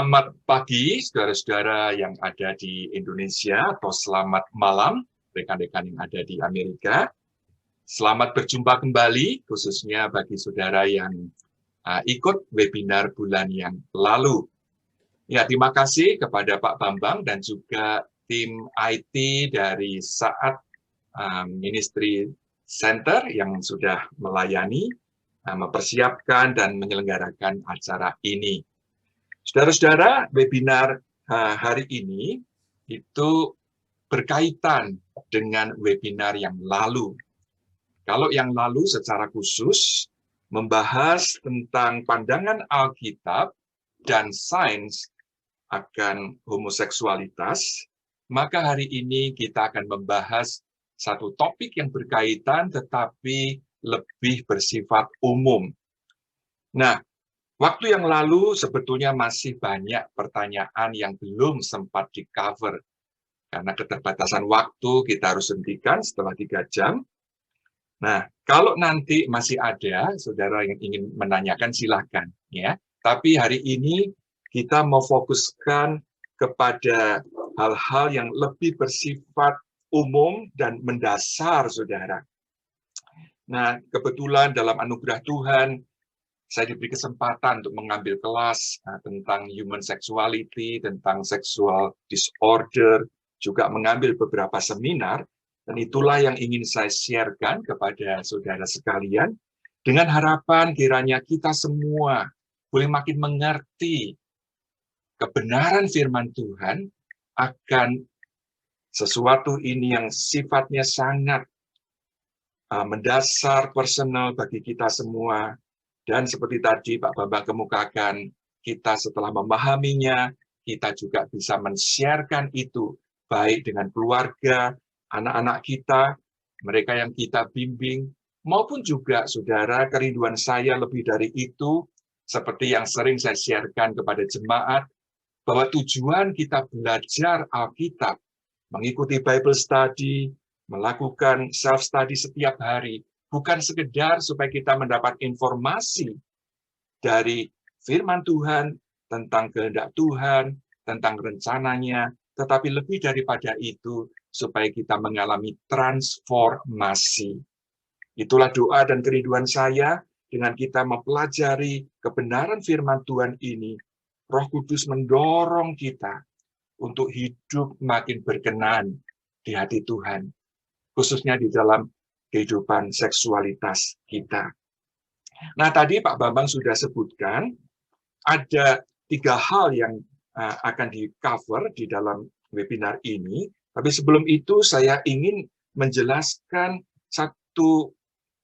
Selamat pagi, saudara-saudara yang ada di Indonesia, atau selamat malam, rekan-rekan yang ada di Amerika. Selamat berjumpa kembali, khususnya bagi saudara yang ikut webinar bulan yang lalu. Ya, terima kasih kepada Pak Bambang dan juga tim IT dari Saat Ministry Center yang sudah melayani, mempersiapkan dan menyelenggarakan acara ini. Saudara-saudara, webinar hari ini itu berkaitan dengan webinar yang lalu. Kalau yang lalu secara khusus membahas tentang pandangan Alkitab dan sains akan homoseksualitas, maka hari ini kita akan membahas satu topik yang berkaitan tetapi lebih bersifat umum. Nah, waktu yang lalu sebetulnya masih banyak pertanyaan yang belum sempat di-cover. Karena keterbatasan waktu kita harus hentikan setelah 3 jam. Nah, kalau nanti masih ada saudara yang ingin menanyakan, silakan. Ya. Tapi hari ini kita mau fokuskan kepada hal-hal yang lebih bersifat umum dan mendasar, saudara. Nah, kebetulan dalam anugerah Tuhan, saya diberi kesempatan untuk mengambil kelas tentang human sexuality, tentang sexual disorder, juga mengambil beberapa seminar, dan itulah yang ingin saya sharekan kepada saudara sekalian, dengan harapan kiranya kita semua boleh makin mengerti kebenaran firman Tuhan akan sesuatu ini yang sifatnya sangat mendasar, personal bagi kita semua. Dan seperti tadi Pak Bambang kemukakan, kita setelah memahaminya, kita juga bisa men-sharekan itu, baik dengan keluarga, anak-anak kita, mereka yang kita bimbing, maupun juga, saudara, kerinduan saya lebih dari itu, seperti yang sering saya sharekan kepada jemaat, bahwa tujuan kita belajar Alkitab, mengikuti Bible study, melakukan self-study setiap hari, bukan sekedar supaya kita mendapat informasi dari firman Tuhan, tentang kehendak Tuhan, tentang rencananya, tetapi lebih daripada itu, supaya kita mengalami transformasi. Itulah doa dan kerinduan saya, dengan kita mempelajari kebenaran firman Tuhan ini, Roh Kudus mendorong kita untuk hidup makin berkenan di hati Tuhan, khususnya di dalam kehidupan seksualitas kita. Nah, tadi Pak Bambang sudah sebutkan, ada 3 hal yang akan di-cover di dalam webinar ini, tapi sebelum itu saya ingin menjelaskan 1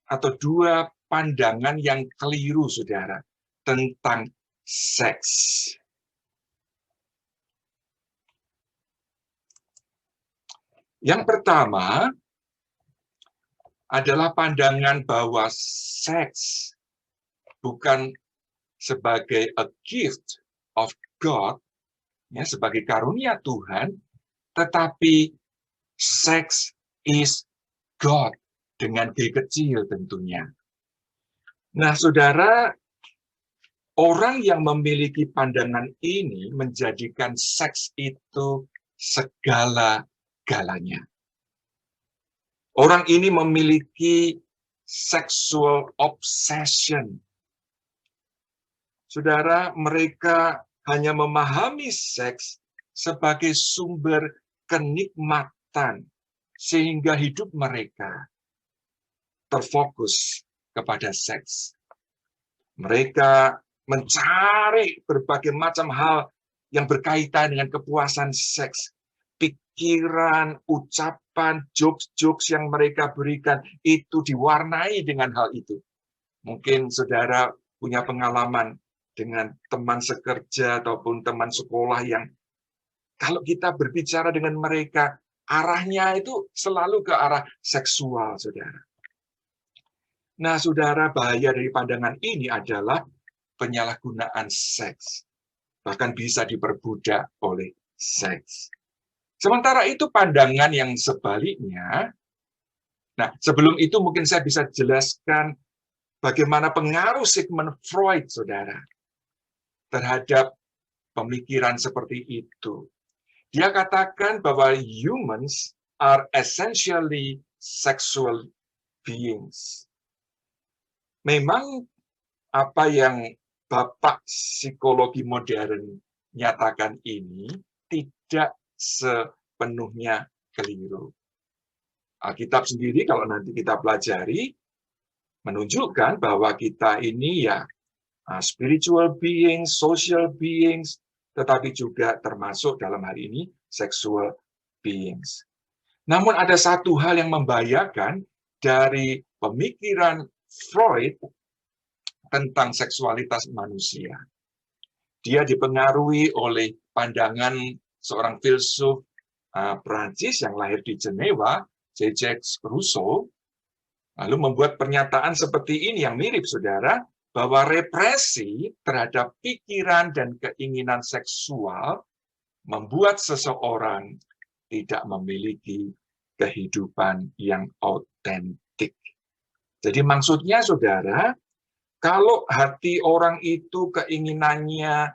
atau 2 pandangan yang keliru, saudara, tentang seks. Yang pertama adalah pandangan bahwa seks bukan sebagai a gift of God, ya, sebagai karunia Tuhan, tetapi seks is God, dengan G kecil tentunya. Nah, saudara, orang yang memiliki pandangan ini menjadikan seks itu segala-galanya. Orang ini memiliki sexual obsession. Saudara, mereka hanya memahami seks sebagai sumber kenikmatan, sehingga hidup mereka terfokus kepada seks. Mereka mencari berbagai macam hal yang berkaitan dengan kepuasan seks. Pikiran, ucapan, jokes-jokes yang mereka berikan itu diwarnai dengan hal itu. Mungkin saudara punya pengalaman dengan teman sekerja ataupun teman sekolah yang kalau kita berbicara dengan mereka, arahnya itu selalu ke arah seksual, saudara. Nah, saudara, bahaya dari pandangan ini adalah penyalahgunaan seks. Bahkan bisa diperbudak oleh seks. Sementara itu pandangan yang sebaliknya, nah sebelum itu mungkin saya bisa jelaskan bagaimana pengaruh Sigmund Freud, saudara, terhadap pemikiran seperti itu. Dia katakan bahwa humans are essentially sexual beings. Memang apa yang Bapak psikologi modern nyatakan ini tidak sepenuhnya keliru. Alkitab sendiri kalau nanti kita pelajari menunjukkan bahwa kita ini ya spiritual beings, social beings, tetapi juga termasuk dalam hal ini sexual beings. Namun ada satu hal yang membahayakan dari pemikiran Freud tentang seksualitas manusia. Dia dipengaruhi oleh pandangan seorang filsuf Prancis yang lahir di Jenewa, Jean-Jacques Rousseau, lalu membuat pernyataan seperti ini yang mirip, saudara, bahwa represi terhadap pikiran dan keinginan seksual membuat seseorang tidak memiliki kehidupan yang autentik. Jadi maksudnya, saudara, kalau hati orang itu keinginannya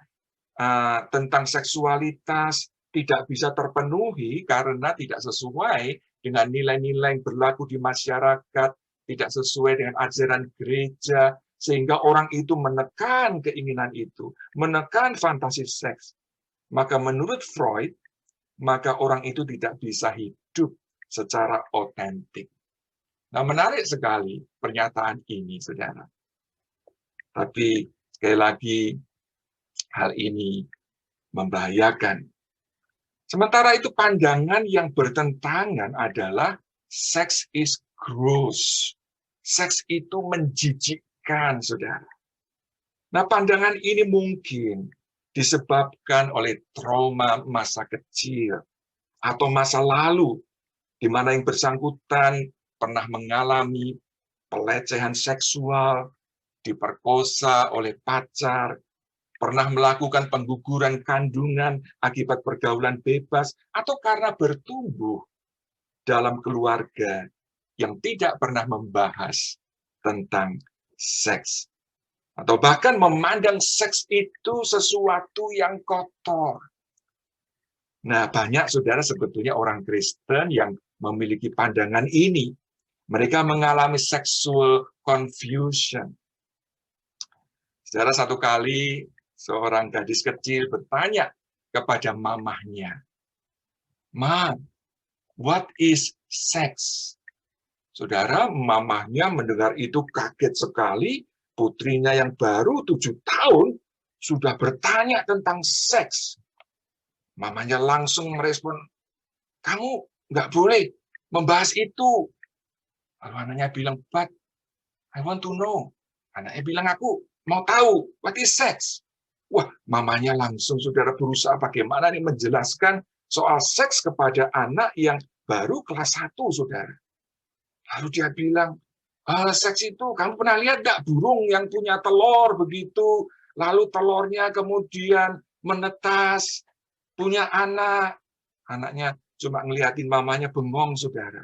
tentang seksualitas tidak bisa terpenuhi karena tidak sesuai dengan nilai-nilai yang berlaku di masyarakat, tidak sesuai dengan ajaran gereja, sehingga orang itu menekan keinginan itu, menekan fantasi seks. Maka menurut Freud, maka orang itu tidak bisa hidup secara otentik. Nah, menarik sekali pernyataan ini, saudara. Tapi sekali lagi, hal ini membahayakan. Sementara itu pandangan yang bertentangan adalah seks is gross. Seks itu menjijikkan, saudara. Nah, pandangan ini mungkin disebabkan oleh trauma masa kecil atau masa lalu, di mana yang bersangkutan pernah mengalami pelecehan seksual, diperkosa oleh pacar, pernah melakukan pengguguran kandungan akibat pergaulan bebas, atau karena bertumbuh dalam keluarga yang tidak pernah membahas tentang seks. Atau bahkan memandang seks itu sesuatu yang kotor. Nah, banyak saudara sebetulnya orang Kristen yang memiliki pandangan ini. Mereka mengalami sexual confusion. Saudara, satu kali seorang gadis kecil bertanya kepada mamahnya, "Ma, what is sex?" Saudara, mamahnya mendengar itu kaget sekali. Putrinya yang baru 7 tahun sudah bertanya tentang seks. Mamanya langsung merespon, "Kamu nggak boleh membahas itu." Lalu anaknya bilang, "But I want to know." Anaknya bilang, "Aku mau tahu, what is sex?" Wah, mamanya langsung, saudara, berusaha bagaimana nih menjelaskan soal seks kepada anak yang baru kelas 1, saudara. Lalu dia bilang, seks itu, kamu pernah lihat nggak burung yang punya telur begitu, lalu telurnya kemudian menetas, punya anak. Anaknya cuma ngeliatin mamanya bengong, saudara.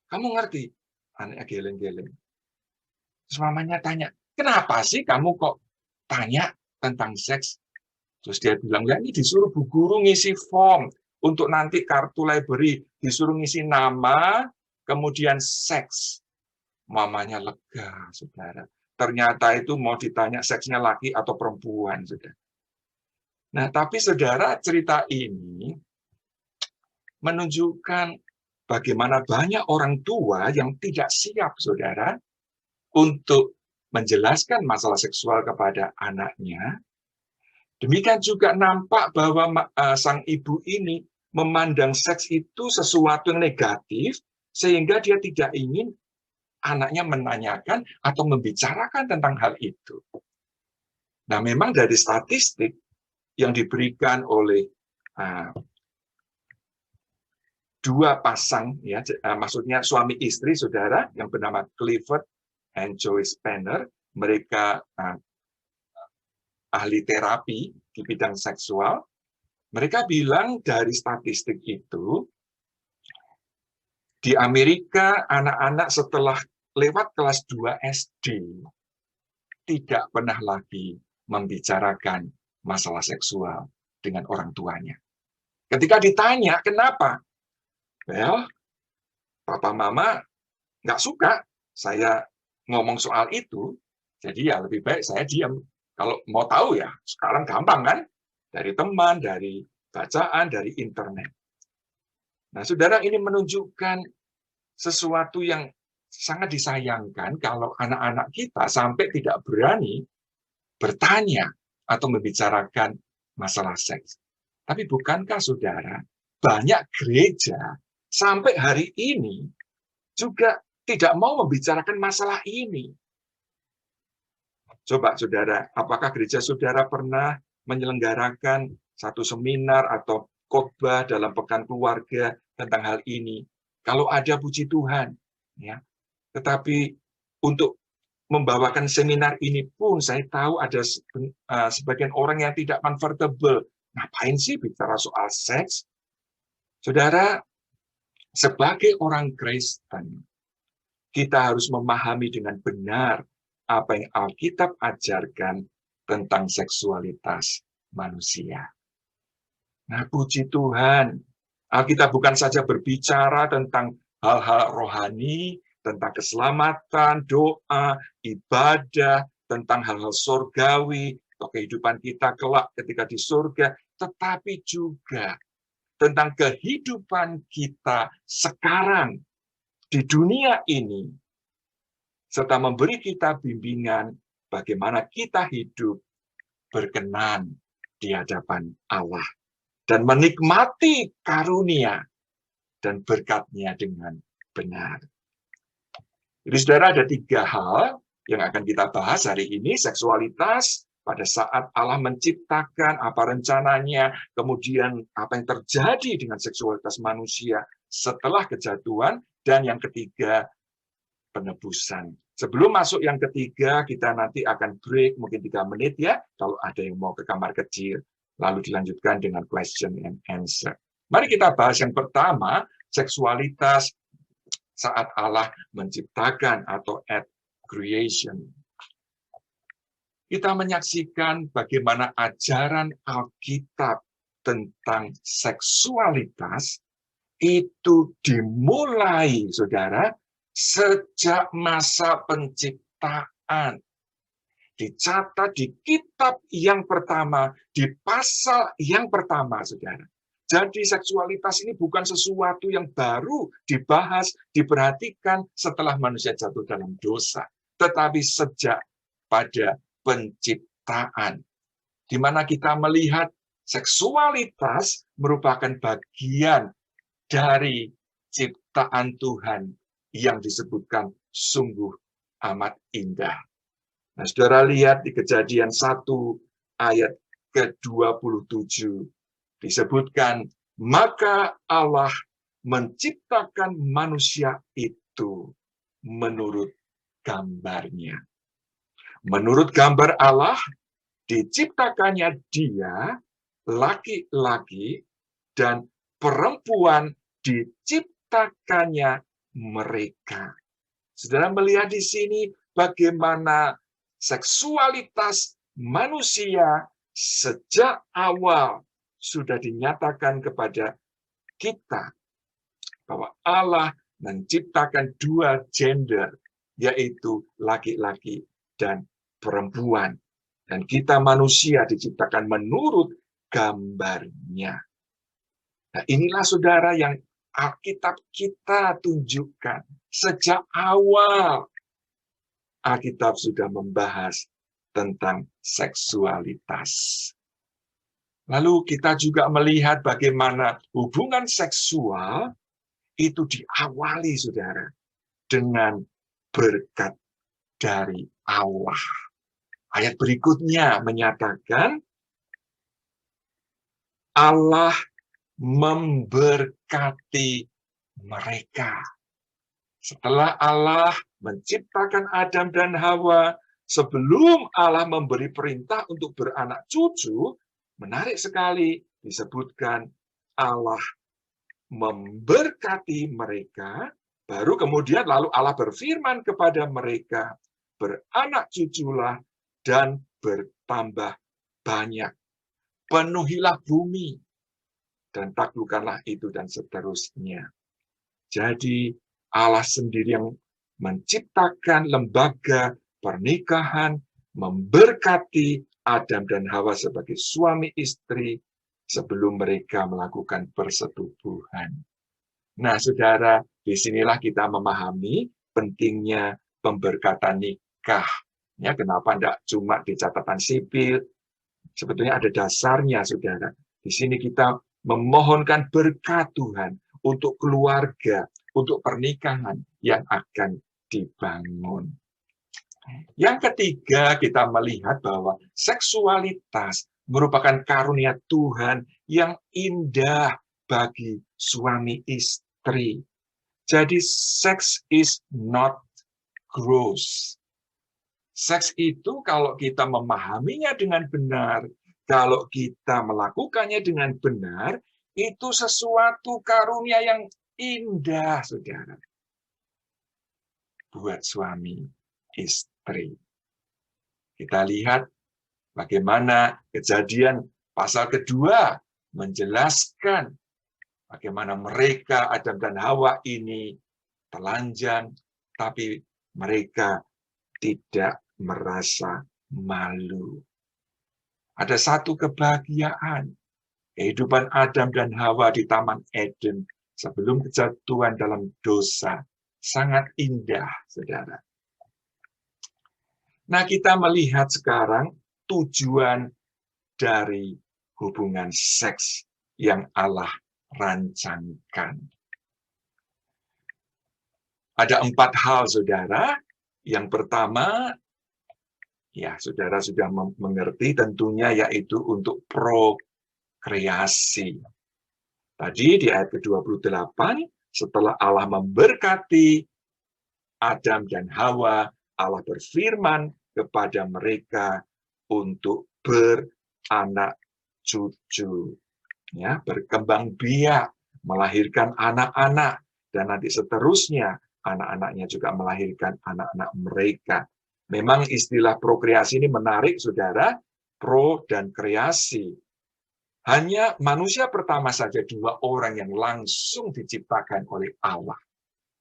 Kamu ngerti? Anaknya geleng-geleng. Terus mamanya tanya, "Kenapa sih kamu kok tanya tentang seks?" Terus dia bilang, "Ya ini disuruh bu guru ngisi form untuk nanti kartu library, disuruh ngisi nama, kemudian seks." Mamanya lega, saudara. Ternyata itu mau ditanya seksnya laki atau perempuan, saudara. Nah, tapi saudara, cerita ini menunjukkan bagaimana banyak orang tua yang tidak siap, saudara, untuk menjelaskan masalah seksual kepada anaknya. Demikian juga nampak bahwa sang ibu ini memandang seks itu sesuatu yang negatif, sehingga dia tidak ingin anaknya menanyakan atau membicarakan tentang hal itu. Nah, memang dari statistik yang diberikan oleh dua pasang, ya, maksudnya suami istri, saudara, yang bernama Clifford and Joyce Penner, mereka ahli terapi di bidang seksual. Mereka bilang dari statistik itu, di Amerika anak-anak setelah lewat kelas 2 SD tidak pernah lagi membicarakan masalah seksual dengan orang tuanya. Ketika ditanya, kenapa? Well, papa mama nggak suka saya ngomong soal itu, jadi ya lebih baik saya diam. Kalau mau tahu ya, sekarang gampang kan? Dari teman, dari bacaan, dari internet. Nah, saudara, ini menunjukkan sesuatu yang sangat disayangkan kalau anak-anak kita sampai tidak berani bertanya atau membicarakan masalah seks. Tapi bukankah saudara, banyak gereja sampai hari ini juga tidak mau membicarakan masalah ini. Coba saudara, apakah gereja saudara pernah menyelenggarakan satu seminar atau khotbah dalam pekan keluarga tentang hal ini? Kalau ada, puji Tuhan, ya. Tetapi untuk membawakan seminar ini pun saya tahu ada sebagian orang yang tidak comfortable. Ngapain sih bicara soal seks? Saudara, sebagai orang Kristen, kita harus memahami dengan benar apa yang Alkitab ajarkan tentang seksualitas manusia. Nah, puji Tuhan, Alkitab bukan saja berbicara tentang hal-hal rohani, tentang keselamatan, doa, ibadah, tentang hal-hal surgawi, atau kehidupan kita kelak ketika di surga, tetapi juga tentang kehidupan kita sekarang di dunia ini, serta memberi kita bimbingan bagaimana kita hidup berkenan di hadapan Allah dan menikmati karunia dan berkat-Nya dengan benar. Jadi saudara, ada 3 hal yang akan kita bahas hari ini. Seksualitas pada saat Allah menciptakan, apa rencananya, kemudian apa yang terjadi dengan seksualitas manusia setelah kejatuhan, dan yang ketiga, penebusan. Sebelum masuk yang ketiga, kita nanti akan break mungkin 3 menit ya, kalau ada yang mau ke kamar kecil, lalu dilanjutkan dengan question and answer. Mari kita bahas yang pertama, seksualitas saat Allah menciptakan atau at creation. Kita menyaksikan bagaimana ajaran Alkitab tentang seksualitas itu dimulai, saudara, sejak masa penciptaan. Dicatat di kitab yang pertama, di pasal yang pertama, saudara. Jadi seksualitas ini bukan sesuatu yang baru dibahas, diperhatikan setelah manusia jatuh dalam dosa. Tetapi sejak pada penciptaan. Di mana kita melihat seksualitas merupakan bagian dari ciptaan Tuhan yang disebutkan sungguh amat indah. Nah, saudara lihat di Kejadian 1 ayat ke-27 disebutkan, maka Allah menciptakan manusia itu menurut gambarnya. Menurut gambar Allah, diciptakannya dia, laki-laki, dan perempuan diciptakannya mereka. Saudara melihat di sini bagaimana seksualitas manusia sejak awal sudah dinyatakan kepada kita bahwa Allah menciptakan 2 gender, yaitu laki-laki dan perempuan. Dan kita manusia diciptakan menurut gambarnya. Nah, inilah saudara yang Alkitab kita tunjukkan. Sejak awal, Alkitab sudah membahas tentang seksualitas. Lalu kita juga melihat bagaimana hubungan seksual itu diawali, saudara, dengan berkat dari Allah. Ayat berikutnya menyatakan, Allah memberkati mereka. Setelah Allah menciptakan Adam dan Hawa, sebelum Allah memberi perintah untuk beranak cucu, menarik sekali disebutkan Allah memberkati mereka, baru kemudian lalu Allah berfirman kepada mereka, beranak cuculah dan bertambah banyak. penuhilah bumi, dan taklukkanlah itu, dan seterusnya. Jadi Allah sendiri yang menciptakan lembaga pernikahan, memberkati Adam dan Hawa sebagai suami istri sebelum mereka melakukan persetubuhan. Nah, saudara, disinilah kita memahami pentingnya pemberkatan nikah. Ya, kenapa tidak cuma di catatan sipil? Sebetulnya ada dasarnya, saudara. Di sini kita memohonkan berkat Tuhan untuk keluarga, untuk pernikahan yang akan dibangun. Yang ketiga, kita melihat bahwa seksualitas merupakan karunia Tuhan yang indah bagi suami istri. Jadi, sex is not gross. Seks itu kalau kita memahaminya dengan benar, kalau kita melakukannya dengan benar, itu sesuatu karunia yang indah, saudara. Buat suami istri. Kita lihat bagaimana Kejadian pasal kedua menjelaskan bagaimana mereka, Adam dan Hawa ini telanjang, tapi mereka tidak merasa malu. Ada satu kebahagiaan, kehidupan Adam dan Hawa di Taman Eden sebelum kejatuhan dalam dosa, sangat indah, saudara. Nah, kita melihat sekarang tujuan dari hubungan seks yang Allah rancangkan. Ada 4 hal, saudara. Yang pertama, ya saudara sudah mengerti tentunya, yaitu untuk prokreasi. Tadi di ayat ke-28, setelah Allah memberkati Adam dan Hawa, Allah berfirman kepada mereka untuk beranak cucu, ya, berkembang biak, melahirkan anak-anak, dan nanti seterusnya anak-anaknya juga melahirkan anak-anak mereka. Memang istilah prokreasi ini menarik, saudara, pro dan kreasi. Hanya manusia pertama saja 2 orang yang langsung diciptakan oleh Allah.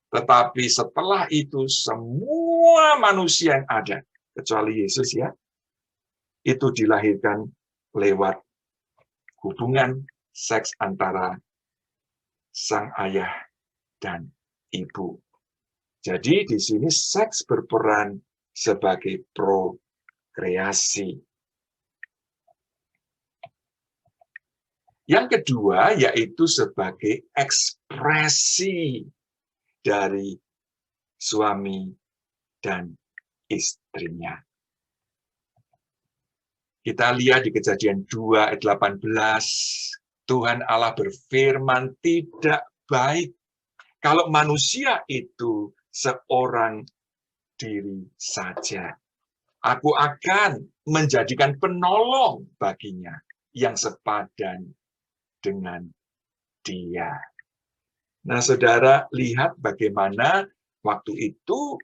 Tetapi setelah itu semua manusia yang ada, kecuali Yesus ya, itu dilahirkan lewat hubungan seks antara sang ayah dan ibu. Jadi di sini seks berperan sebagai prokreasi. Yang kedua yaitu sebagai ekspresi dari suami dan istrinya. Kita lihat di Kejadian 2 ayat 18, Tuhan Allah berfirman, tidak baik kalau manusia itu seorang diri saja. Aku akan menjadikan penolong baginya yang sepadan dengan dia. Nah, saudara, lihat bagaimana waktu itu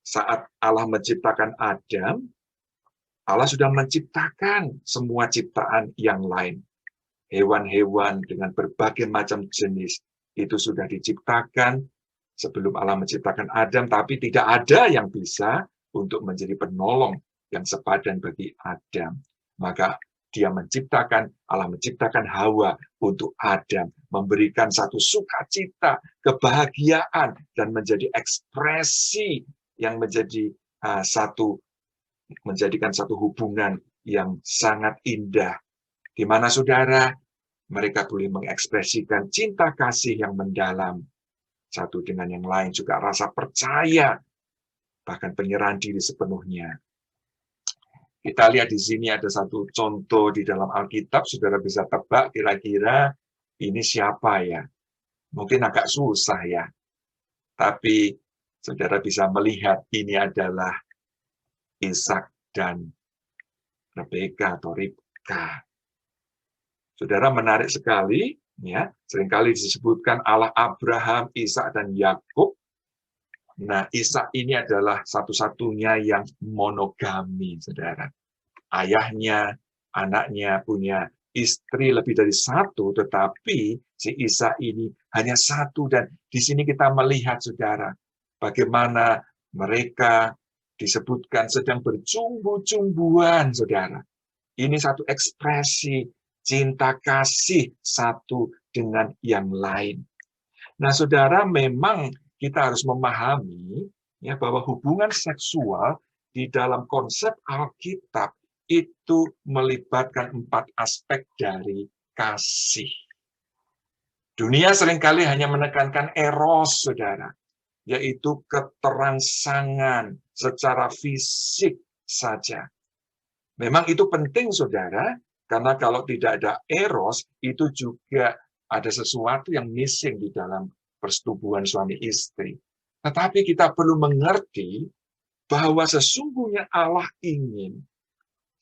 saat Allah menciptakan Adam, Allah sudah menciptakan semua ciptaan yang lain. Hewan-hewan dengan berbagai macam jenis itu sudah diciptakan sebelum Allah menciptakan Adam, tapi tidak ada yang bisa untuk menjadi penolong yang sepadan bagi Adam. Maka Allah menciptakan Hawa untuk Adam, memberikan satu sukacita, kebahagiaan, dan menjadi ekspresi yang menjadikan satu hubungan yang sangat indah, di mana saudara, mereka boleh mengekspresikan cinta kasih yang mendalam satu dengan yang lain, juga rasa percaya, bahkan penyerahan diri sepenuhnya. Kita lihat di sini ada satu contoh di dalam Alkitab, saudara bisa tebak kira-kira ini siapa ya? Mungkin agak susah ya, tapi saudara bisa melihat ini adalah Ishak dan Rebeka atau Ribka. Saudara, menarik sekali, ya. Seringkali disebutkan Allah Abraham, Ishak dan Yakub. Nah, Ishak ini adalah satu-satunya yang monogami, saudara. Ayahnya anaknya punya istri lebih dari satu, tetapi si Ishak ini hanya satu. Dan di sini kita melihat, saudara, bagaimana mereka disebutkan sedang bercumbu-cumbuan, saudara. Ini satu ekspresi cinta kasih satu dengan yang lain. Nah, saudara, memang kita harus memahami ya bahwa hubungan seksual di dalam konsep Alkitab itu melibatkan 4 aspek dari kasih. Dunia seringkali hanya menekankan eros, saudara, yaitu keterangsangan secara fisik saja. Memang itu penting, saudara, karena kalau tidak ada eros, itu juga ada sesuatu yang missing di dalam persetubuhan suami istri. Tetapi kita perlu mengerti bahwa sesungguhnya Allah ingin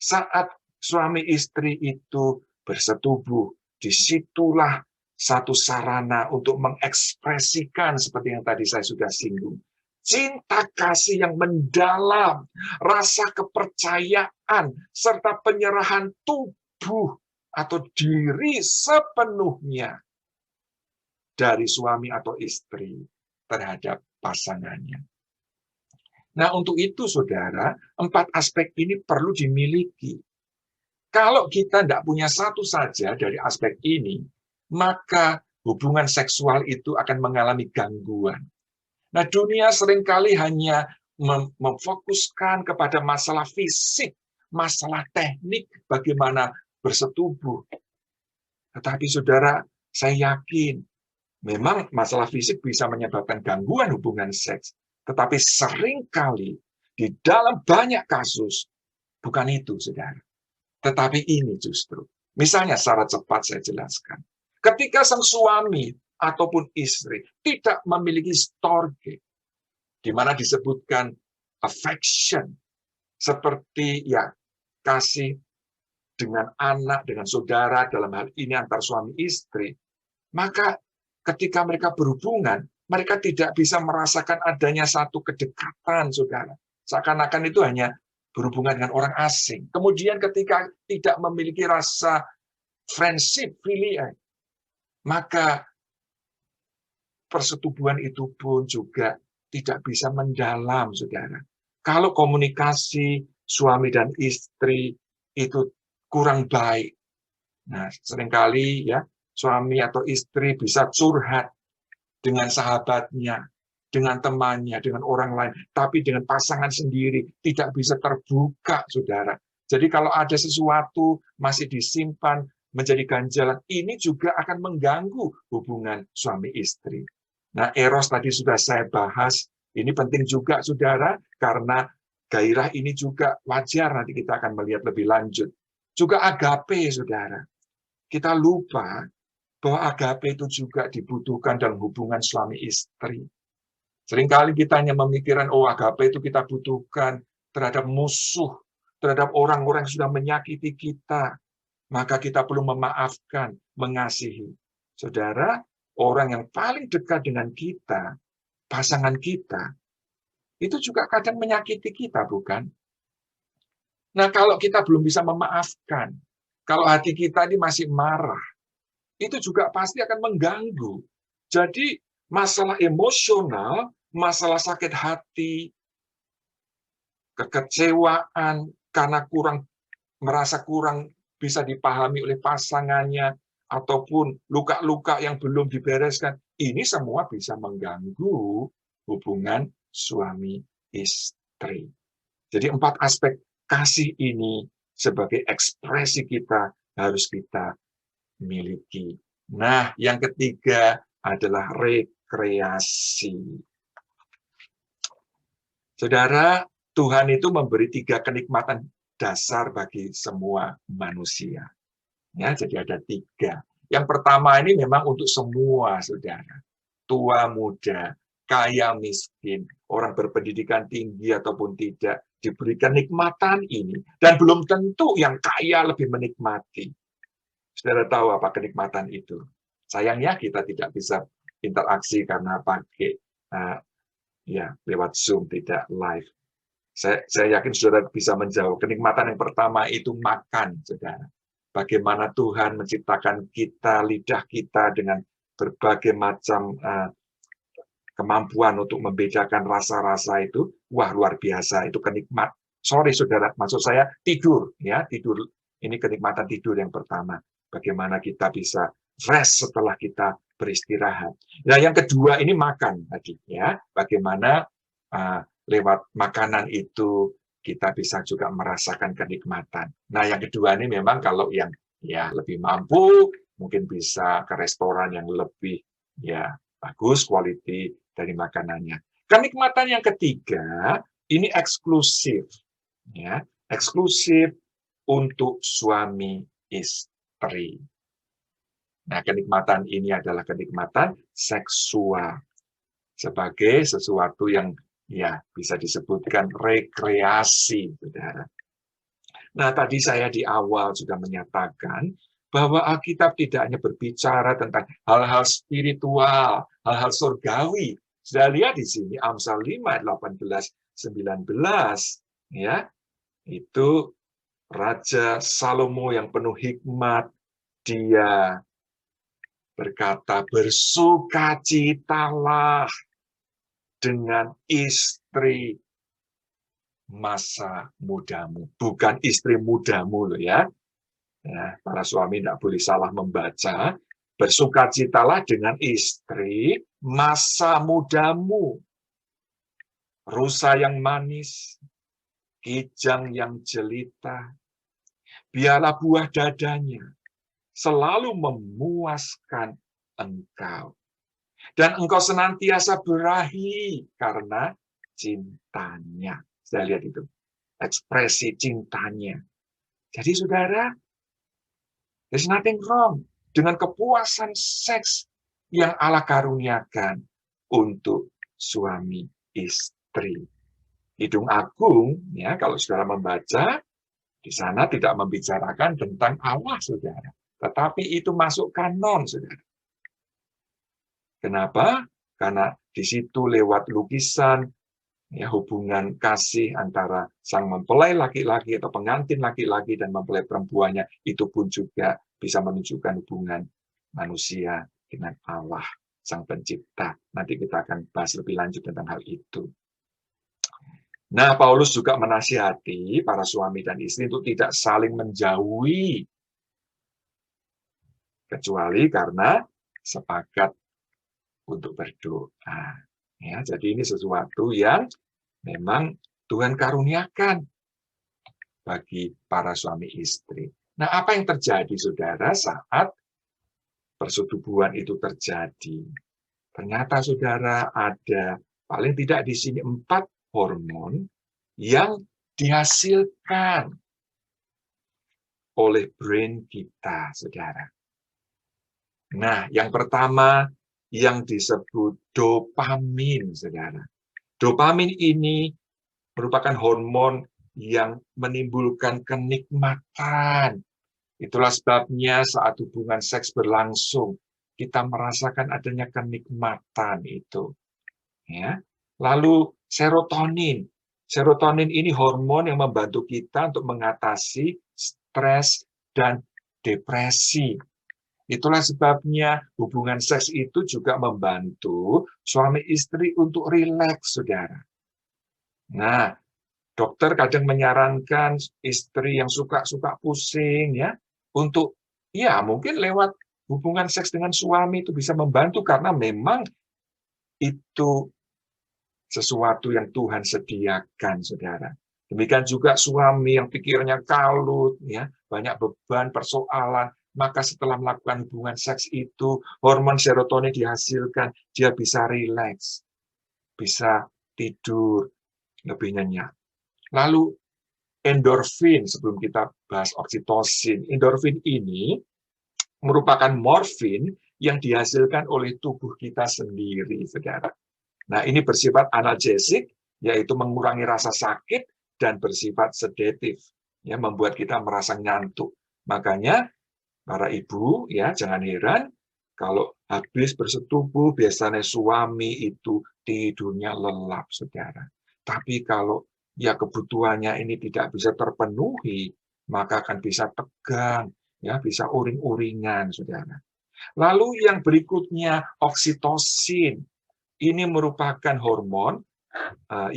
saat suami istri itu bersetubuh, disitulah satu sarana untuk mengekspresikan seperti yang tadi saya sudah singgung. Cinta kasih yang mendalam, rasa kepercayaan, serta penyerahan tubuh atau diri sepenuhnya dari suami atau istri terhadap pasangannya. Nah, untuk itu, saudara, 4 aspek ini perlu dimiliki. Kalau kita tidak punya satu saja dari aspek ini, maka hubungan seksual itu akan mengalami gangguan. Nah, dunia seringkali hanya memfokuskan kepada masalah fisik, masalah teknik, bagaimana bersetubuh. Tetapi, saudara, saya yakin, memang masalah fisik bisa menyebabkan gangguan hubungan seks. Tetapi seringkali, di dalam banyak kasus, bukan itu, saudara. Tetapi ini justru. Misalnya, secara cepat saya jelaskan. Ketika sang suami ataupun istri tidak memiliki storge, di mana disebutkan affection, seperti ya kasih dengan anak, dengan saudara, dalam hal ini antar suami istri, maka ketika mereka berhubungan, mereka tidak bisa merasakan adanya satu kedekatan, saudara. Seakan-akan itu hanya berhubungan dengan orang asing. Kemudian ketika tidak memiliki rasa friendship, filia, maka persetubuhan itu pun juga tidak bisa mendalam, saudara. Kalau komunikasi suami dan istri itu kurang baik, nah seringkali ya suami atau istri bisa curhat dengan sahabatnya, dengan temannya, dengan orang lain, tapi dengan pasangan sendiri tidak bisa terbuka, saudara. Jadi kalau ada sesuatu masih disimpan menjadi ganjalan, ini juga akan mengganggu hubungan suami istri. Nah, eros tadi sudah saya bahas, ini penting juga, saudara, karena gairah ini juga wajar, nanti kita akan melihat lebih lanjut. Juga agape, saudara. Kita lupa bahwa agape itu juga dibutuhkan dalam hubungan suami istri. Seringkali kita hanya memikirkan, oh agape itu kita butuhkan terhadap musuh, terhadap orang-orang yang sudah menyakiti kita. Maka kita perlu memaafkan, mengasihi. Saudara, orang yang paling dekat dengan kita, pasangan kita, itu juga kadang menyakiti kita, bukan? Nah, kalau kita belum bisa memaafkan, kalau hati kita ini masih marah, itu juga pasti akan mengganggu. Jadi, masalah emosional, masalah sakit hati, kekecewaan, karena merasa kurang bisa dipahami oleh pasangannya, ataupun luka-luka yang belum dibereskan, ini semua bisa mengganggu hubungan suami istri. Jadi 4 aspek kasih ini sebagai ekspresi kita harus kita miliki. Nah, yang ketiga adalah rekreasi. Saudara, Tuhan itu memberi 3 kenikmatan dasar bagi semua manusia. Ya, jadi ada 3. Yang pertama ini memang untuk semua, saudara. Tua, muda, kaya, miskin, orang berpendidikan tinggi ataupun tidak, diberikan nikmatan ini. Dan belum tentu yang kaya lebih menikmati. Saudara tahu apa kenikmatan itu? Sayangnya kita tidak bisa interaksi karena pakai lewat Zoom, tidak live. Saya yakin saudara bisa menjawab. Kenikmatan yang pertama itu makan, saudara. Bagaimana Tuhan menciptakan kita, lidah kita dengan berbagai macam kemampuan untuk membedakan rasa-rasa itu, wah luar biasa, itu kenikmat. Sorry saudara, maksud saya tidur, ya tidur. Ini kenikmatan tidur yang pertama. Bagaimana kita bisa fresh setelah kita beristirahat. Nah, yang kedua ini makan tadi, ya. Bagaimana lewat makanan itu kita bisa juga merasakan kenikmatan. Nah, yang kedua ini memang kalau yang ya lebih mampu, mungkin bisa ke restoran yang lebih ya bagus quality dari makanannya. Kenikmatan yang ketiga ini eksklusif, ya eksklusif untuk suami istri. Nah, kenikmatan ini adalah kenikmatan seksual sebagai sesuatu yang ya bisa disebutkan rekreasi, saudara. Nah, tadi saya di awal sudah menyatakan bahwa Alkitab tidak hanya berbicara tentang hal-hal spiritual, hal-hal surgawi. Sudah lihat di sini Amsal 5, 18, 19, ya. Itu Raja Salomo yang penuh hikmat, dia berkata, bersukacitalah dengan istri masa mudamu. Bukan istri mudamu loh ya. Ya, para suami tidak boleh salah membaca. Bersukacitalah dengan istri masa mudamu. Rusa yang manis, kijang yang jelita, biarlah buah dadanya selalu memuaskan engkau. Dan engkau senantiasa berahi karena cintanya. Saya lihat itu. Ekspresi cintanya. Jadi saudara, there's nothing wrong dengan kepuasan seks yang Allah karuniakan untuk suami istri. Kidung Agung, ya kalau saudara membaca, di sana tidak membicarakan tentang Allah, saudara. Tetapi itu masuk kanon, saudara. Kenapa? Karena di situ lewat lukisan, ya, hubungan kasih antara sang mempelai laki-laki atau pengantin laki-laki dan mempelai perempuannya, itu pun juga bisa menunjukkan hubungan manusia dengan Allah, sang pencipta. Nanti kita akan bahas lebih lanjut tentang hal itu. Nah, Paulus juga menasihati para suami dan istri untuk tidak saling menjauhi, kecuali karena sepakat untuk berdoa. Ya, jadi ini sesuatu yang memang Tuhan karuniakan bagi para suami istri. Nah, apa yang terjadi, saudara, saat persetubuhan itu terjadi? Ternyata, saudara, ada paling tidak di sini 4 hormon yang dihasilkan oleh brain kita, saudara. Nah, yang pertama yang disebut dopamin, saudara. Dopamin ini merupakan hormon yang menimbulkan kenikmatan. Itulah sebabnya saat hubungan seks berlangsung, kita merasakan adanya kenikmatan itu. Ya. Lalu serotonin. Serotonin ini hormon yang membantu kita untuk mengatasi stres dan depresi. Itulah sebabnya hubungan seks itu juga membantu suami istri untuk rileks, saudara. Nah, dokter kadang menyarankan istri yang suka pusing ya untuk ya mungkin lewat hubungan seks dengan suami itu bisa membantu karena memang itu sesuatu yang Tuhan sediakan, saudara. Demikian juga suami yang pikirnya kalut, ya banyak beban, persoalan, maka setelah melakukan hubungan seks itu, hormon serotonin dihasilkan, dia bisa rileks, bisa tidur lebih nyenyak. Lalu endorfin, sebelum kita bahas oksitosin, endorfin ini merupakan morfin yang dihasilkan oleh tubuh kita sendiri, saudara. Nah, ini bersifat analgesik, yaitu mengurangi rasa sakit, dan bersifat sedatif, ya, membuat kita merasa ngantuk. Makanya, para ibu, ya jangan heran, kalau habis bersetubuh, biasanya suami itu tidurnya lelap, saudara. Tapi kalau ya kebutuhannya ini tidak bisa terpenuhi, maka akan bisa tegang, ya bisa uring-uringan, saudara. Lalu yang berikutnya oksitosin. Ini merupakan hormon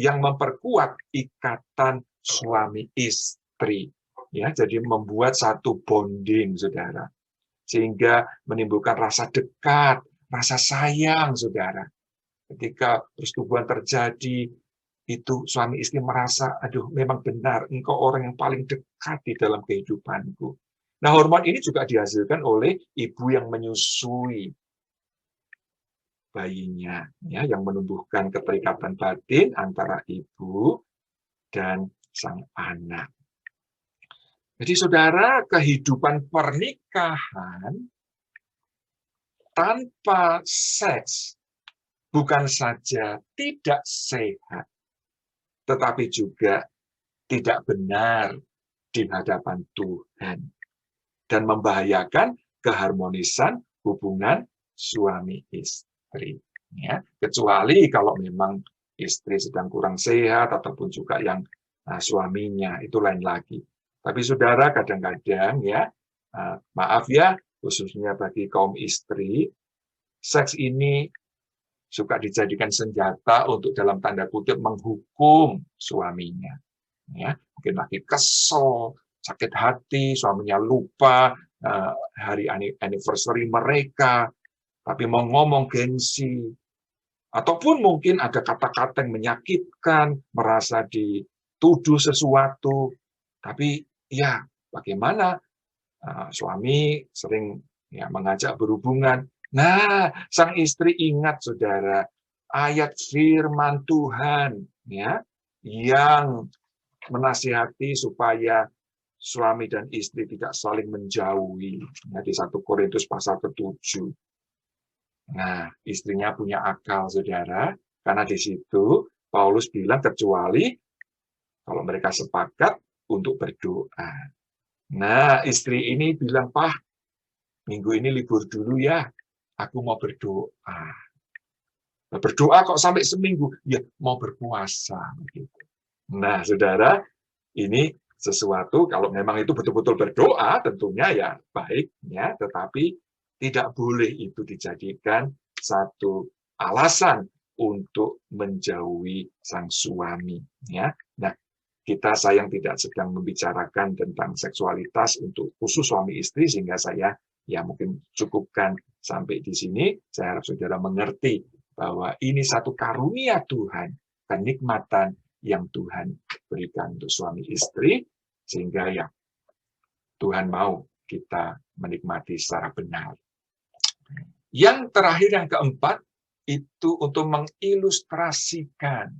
yang memperkuat ikatan suami istri, ya, jadi membuat satu bonding, saudara, sehingga menimbulkan rasa dekat, rasa sayang, saudara. Ketika persetubuhan terjadi, itu suami istri merasa, aduh, memang benar, engkau orang yang paling dekat di dalam kehidupanku. Nah, hormon ini juga dihasilkan oleh ibu yang menyusui bayinya, ya, yang menumbuhkan keterikatan batin antara ibu dan sang anak. Jadi, saudara, kehidupan pernikahan tanpa seks bukan saja tidak sehat, tetapi juga tidak benar di hadapan Tuhan dan membahayakan keharmonisan hubungan suami istri. Ya, kecuali kalau memang istri sedang kurang sehat ataupun juga yang suaminya, itu lain lagi. Tapi saudara, kadang-kadang ya, maaf ya, khususnya bagi kaum istri, seks ini suka dijadikan senjata untuk dalam tanda kutip menghukum suaminya. Ya, mungkin lagi kesel, sakit hati, suaminya lupa hari anniversary mereka, tapi mau ngomong gengsi, ataupun mungkin ada kata-kata yang menyakitkan, merasa dituduh sesuatu, tapi ya bagaimana, suami sering ya mengajak berhubungan. Nah, sang istri ingat, saudara, ayat firman Tuhan ya yang menasihati supaya suami dan istri tidak saling menjauhi. Nah, di 1 Korintus pasal ke-7. Nah, istrinya punya akal, saudara, karena di situ Paulus bilang kecuali kalau mereka sepakat untuk berdoa. Nah, istri ini bilang, "Pak, minggu ini libur dulu ya, aku mau berdoa." Berdoa kok sampai seminggu? Ya, mau berpuasa. Nah, saudara, ini sesuatu kalau memang itu betul-betul berdoa, tentunya ya baiknya, tetapi tidak boleh itu dijadikan satu alasan untuk menjauhi sang suami. Ya, nah, kita sayang tidak sedang membicarakan tentang seksualitas untuk khusus suami istri, sehingga saya ya mungkin cukupkan sampai di sini. Saya harap saudara mengerti bahwa ini satu karunia Tuhan, kenikmatan yang Tuhan berikan untuk suami istri, sehingga ya Tuhan mau kita menikmati secara benar. Yang terakhir, yang keempat, itu untuk mengilustrasikan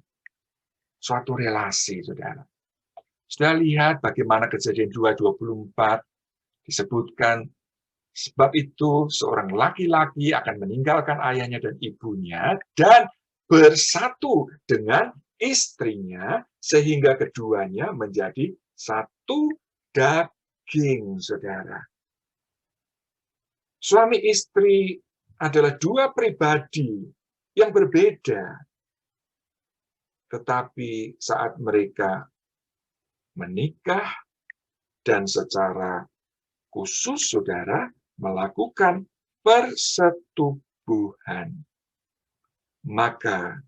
suatu relasi, saudara. Sudah lihat bagaimana Kejadian 2:24 disebutkan, sebab itu seorang laki-laki akan meninggalkan ayahnya dan ibunya dan bersatu dengan istrinya sehingga keduanya menjadi satu daging, saudara. Suami istri adalah dua pribadi yang berbeda, tetapi saat mereka menikah dan secara khusus, saudara, melakukan persetubuhan, maka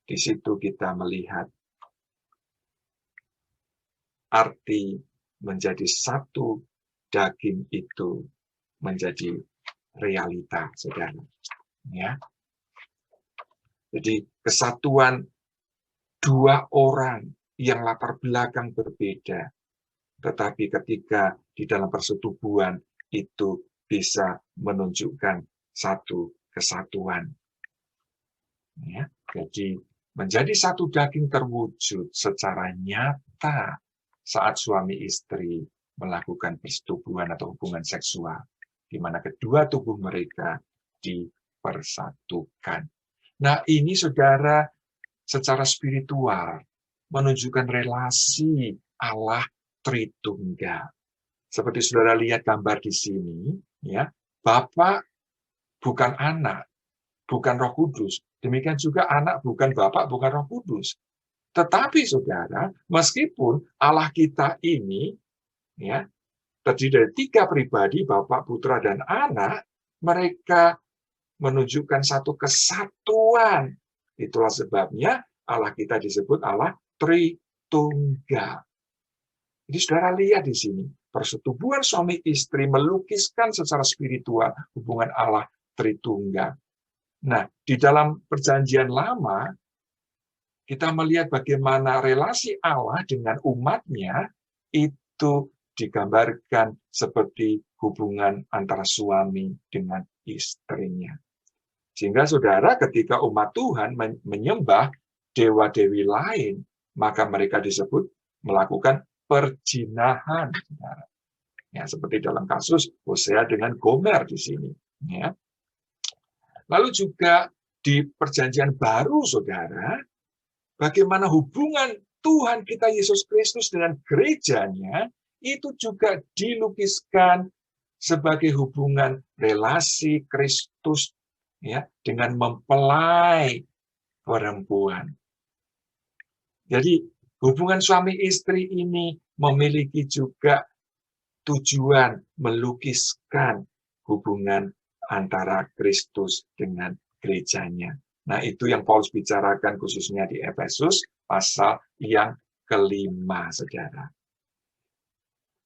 di situ kita melihat arti menjadi satu daging itu menjadi realita, saudara. Ya. Jadi kesatuan dua orang yang latar belakang berbeda, tetapi ketika di dalam persetubuhan itu bisa menunjukkan satu kesatuan. Ya, jadi menjadi satu daging terwujud secara nyata saat suami istri melakukan persetubuhan atau hubungan seksual, di mana kedua tubuh mereka dipersatukan. Nah, ini, saudara, secara spiritual menunjukkan relasi Allah Tritunggal. Seperti saudara lihat gambar di sini, ya, Bapa bukan anak, bukan Roh Kudus. Demikian juga anak bukan Bapa, bukan Roh Kudus. Tetapi saudara, meskipun Allah kita ini ya terdiri dari 3 pribadi, Bapa, Putra, dan Anak, mereka menunjukkan satu kesatuan. Itulah sebabnya Allah kita disebut Allah Tritunggal. Jadi saudara lihat di sini, persetubuhan suami istri melukiskan secara spiritual hubungan Allah Tritunggal. Nah, di dalam Perjanjian Lama, kita melihat bagaimana relasi Allah dengan umatnya itu digambarkan seperti hubungan antara suami dengan istrinya. Sehingga saudara, ketika umat Tuhan menyembah dewa-dewi lain, maka mereka disebut melakukan perzinahan. Ya, seperti dalam kasus Hosea dengan Gomer di sini. Ya. Lalu juga di Perjanjian Baru, saudara, bagaimana hubungan Tuhan kita Yesus Kristus dengan gerejanya itu juga dilukiskan sebagai hubungan relasi Kristus ya dengan mempelai perempuan. Jadi hubungan suami istri ini memiliki juga tujuan melukiskan hubungan antara Kristus dengan gerejanya. Nah, itu yang Paulus bicarakan khususnya di Efesus pasal yang kelima, saudara.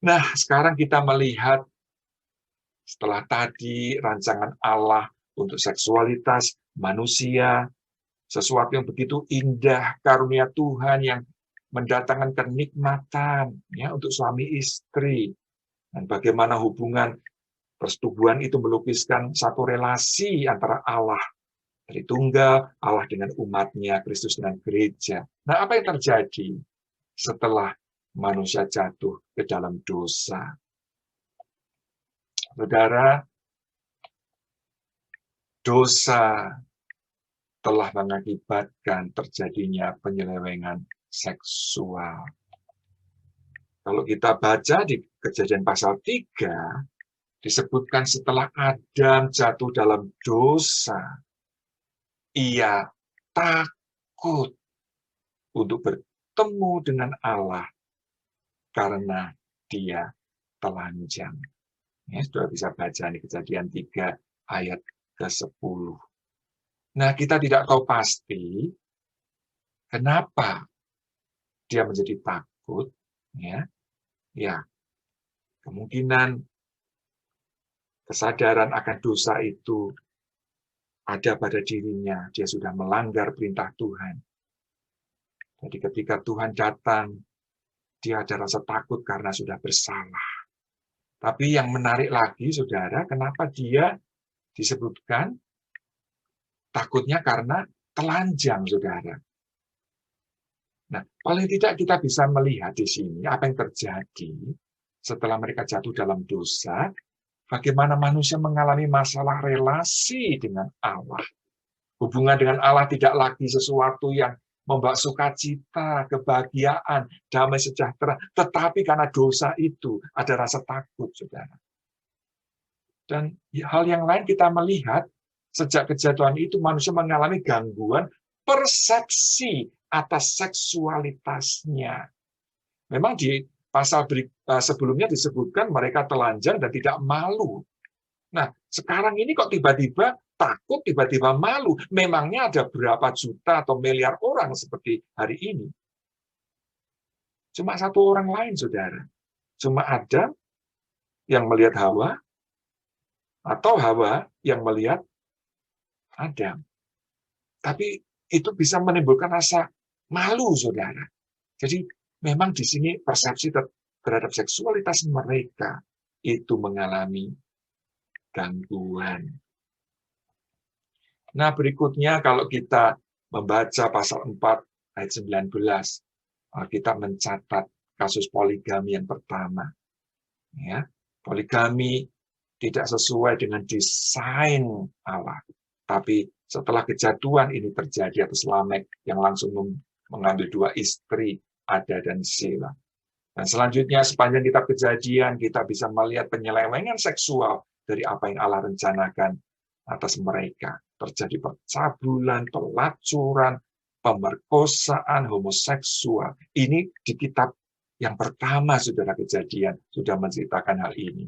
Nah, sekarang kita melihat setelah tadi rancangan Allah untuk seksualitas manusia, sesuatu yang begitu indah, karunia Tuhan yang mendatangkan kenikmatan ya untuk suami istri, dan bagaimana hubungan persetubuhan itu melukiskan satu relasi antara Allah Tritunggal, Allah dengan umatnya, Kristus dengan gereja. Nah, apa yang terjadi setelah manusia jatuh ke dalam dosa? Saudara, dosa telah mengakibatkan terjadinya penyelewengan seksual. Kalau kita baca di Kejadian pasal 3, disebutkan setelah Adam jatuh dalam dosa, ia takut untuk bertemu dengan Allah karena dia telanjang. Ya, sudah bisa baca di Kejadian 3 ayat ke-10. Nah, kita tidak tahu pasti kenapa dia menjadi takut, ya. Ya, kemungkinan kesadaran akan dosa itu ada pada dirinya, dia sudah melanggar perintah Tuhan. Jadi ketika Tuhan datang, dia ada rasa takut karena sudah bersalah. Tapi yang menarik lagi, saudara, kenapa dia disebutkan takutnya karena telanjang, saudara. Nah, paling tidak kita bisa melihat di sini apa yang terjadi setelah mereka jatuh dalam dosa, bagaimana manusia mengalami masalah relasi dengan Allah. Hubungan dengan Allah tidak lagi sesuatu yang membawa sukacita, kebahagiaan, damai sejahtera, tetapi karena dosa itu ada rasa takut, saudara. Dan hal yang lain kita melihat, sejak kejatuhan itu manusia mengalami gangguan persepsi atas seksualitasnya. Memang di pasal sebelumnya disebutkan mereka telanjang dan tidak malu. Nah, sekarang ini kok tiba-tiba takut, tiba-tiba malu. Memangnya ada berapa juta atau miliar orang seperti hari ini? Cuma satu orang lain, saudara. Cuma Adam yang melihat Hawa, atau Hawa yang melihat Adam. Tapi itu bisa menimbulkan rasa malu, saudara. Jadi memang di sini persepsi terhadap seksualitas mereka itu mengalami gangguan. Nah, berikutnya kalau kita membaca pasal 4 ayat 19, kita mencatat kasus poligami yang pertama. Ya, poligami tidak sesuai dengan desain Allah. Tapi setelah kejatuhan ini terjadi atas Lamek yang langsung mengambil 2 istri, Ada dan Sila. Dan selanjutnya sepanjang kitab Kejadian kita bisa melihat penyelewengan seksual dari apa yang Allah rencanakan atas mereka. Terjadi percabulan, pelacuran, pemerkosaan homoseksual. Ini di kitab yang pertama, saudara, Kejadian sudah menceritakan hal ini.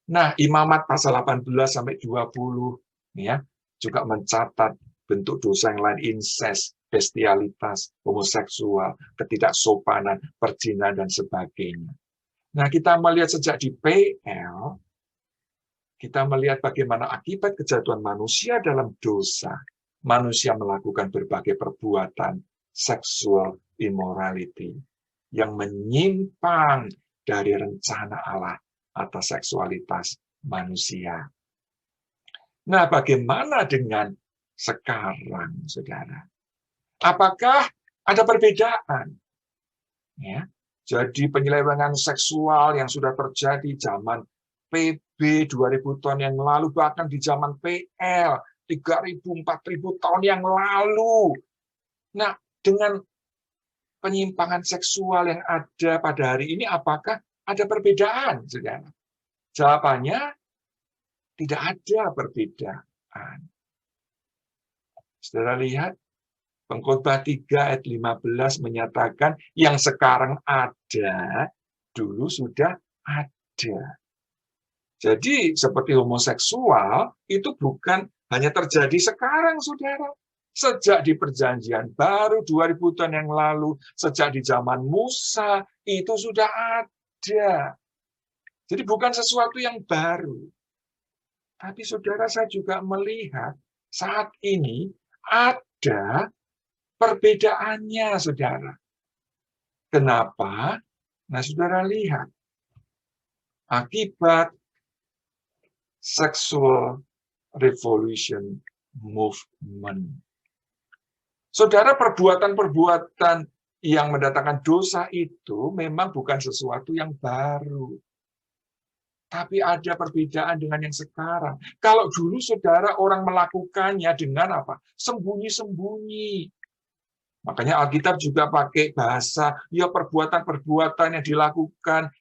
Nah, Imamat pasal 18 sampai 20 ya, juga mencatat bentuk dosa yang lain, incest, bestialitas, homoseksual, ketidaksopanan, perzinahan, dan sebagainya. Nah, kita melihat sejak di PL, kita melihat bagaimana akibat kejatuhan manusia dalam dosa, manusia melakukan berbagai perbuatan sexual immorality yang menyimpang dari rencana Allah atas seksualitas manusia. Nah, bagaimana dengan sekarang, saudara? Apakah ada perbedaan? Ya, jadi penyelewengan seksual yang sudah terjadi zaman PB 2000 tahun yang lalu, bahkan di zaman PL 3000-4000 tahun yang lalu. Nah, dengan penyimpangan seksual yang ada pada hari ini, apakah ada perbedaan, saudara? Jawabannya, tidak ada perbedaan. Saudara lihat, Pengkhotbah 3 ayat 15 menyatakan yang sekarang ada, dulu sudah ada. Jadi seperti homoseksual, itu bukan hanya terjadi sekarang, saudara. Sejak di perjanjian baru 2000 tahun yang lalu, sejak di zaman Musa, itu sudah ada. Jadi bukan sesuatu yang baru. Tapi saudara, saya juga melihat saat ini ada perbedaannya, saudara. Kenapa? Nah, saudara lihat. Akibat sexual revolution movement. Saudara, perbuatan-perbuatan yang mendatangkan dosa itu memang bukan sesuatu yang baru. Tapi ada perbedaan dengan yang sekarang. Kalau dulu, saudara, orang melakukannya dengan apa? Sembunyi-sembunyi. Makanya Alkitab juga pakai bahasa, ya perbuatan-perbuatan yang dilakukan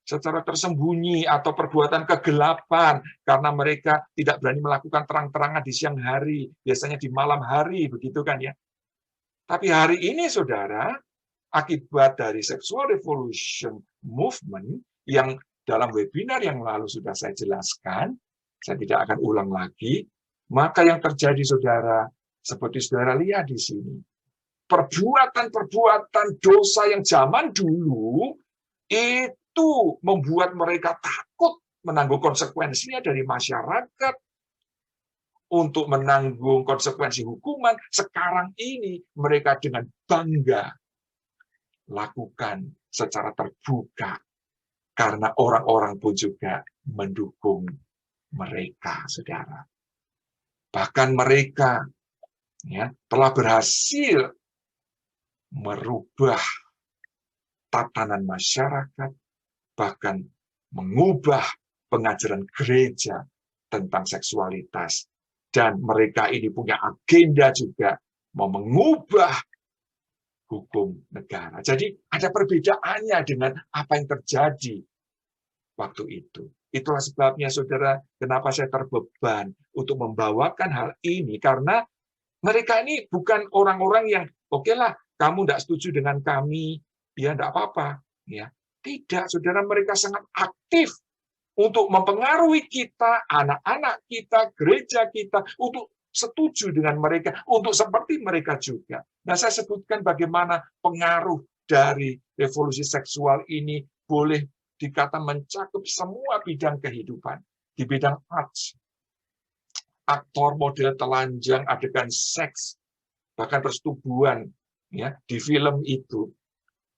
secara tersembunyi atau perbuatan kegelapan, karena mereka tidak berani melakukan terang-terangan di siang hari, biasanya di malam hari, begitu kan ya. Tapi hari ini, saudara, akibat dari sexual revolution movement yang dalam webinar yang lalu sudah saya jelaskan, saya tidak akan ulang lagi, maka yang terjadi, saudara, seperti saudara lihat di sini, perbuatan-perbuatan dosa yang zaman dulu itu membuat mereka takut menanggung konsekuensinya dari masyarakat, untuk menanggung konsekuensi hukuman. Sekarang ini mereka dengan bangga lakukan secara terbuka, karena orang-orang pun juga mendukung mereka, saudara. Bahkan mereka ya, telah berhasil merubah tatanan masyarakat, bahkan mengubah pengajaran gereja tentang seksualitas. Dan mereka ini punya agenda juga mau mengubah hukum negara. Jadi ada perbedaannya dengan apa yang terjadi waktu itu. Itulah sebabnya, saudara, kenapa saya terbeban untuk membawakan hal ini, karena mereka ini bukan orang-orang yang, oke lah, kamu tidak setuju dengan kami, ya tidak apa-apa. Ya. Tidak, saudara, mereka sangat aktif untuk mempengaruhi kita, anak-anak kita, gereja kita, untuk setuju dengan mereka, untuk seperti mereka juga. Nah, saya sebutkan bagaimana pengaruh dari revolusi seksual ini boleh dikata mencakup semua bidang kehidupan. Di bidang arts, aktor model telanjang, adegan seks, bahkan persetubuhan ya, di film itu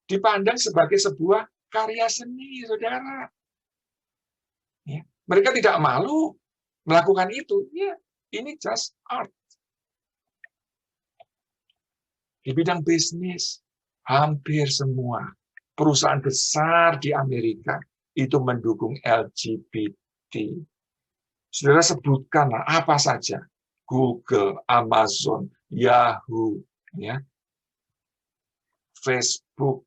dipandang sebagai sebuah karya seni, saudara. Ya, mereka tidak malu melakukan itu. Ya, ini just art. Di bidang bisnis, hampir semua perusahaan besar di Amerika itu mendukung LGBT. Saudara, sebutkanlah apa saja. Google, Amazon, Yahoo, ya, Facebook,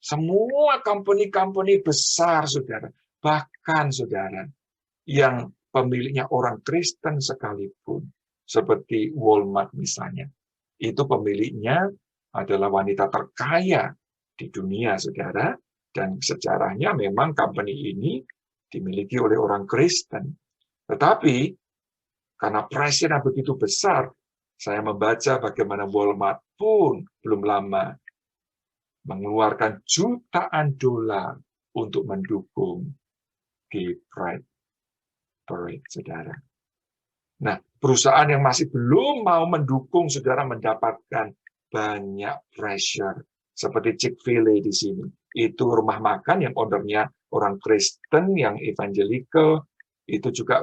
semua company-company besar, saudara. Bahkan, saudara, yang pemiliknya orang Kristen sekalipun, seperti Walmart misalnya, Itu pemiliknya adalah wanita terkaya di dunia, saudara. Dan sejarahnya memang company ini dimiliki oleh orang Kristen. Tetapi karena pressure begitu besar, saya membaca bagaimana Walmart pun belum lama mengeluarkan jutaan dolar untuk mendukung Gay Pride Parade, saudara. Nah, perusahaan yang masih belum mau mendukung, saudara, mendapatkan banyak pressure. Seperti Chick-fil-A di sini. Itu rumah makan yang ownernya orang Kristen, yang evangelical. Itu juga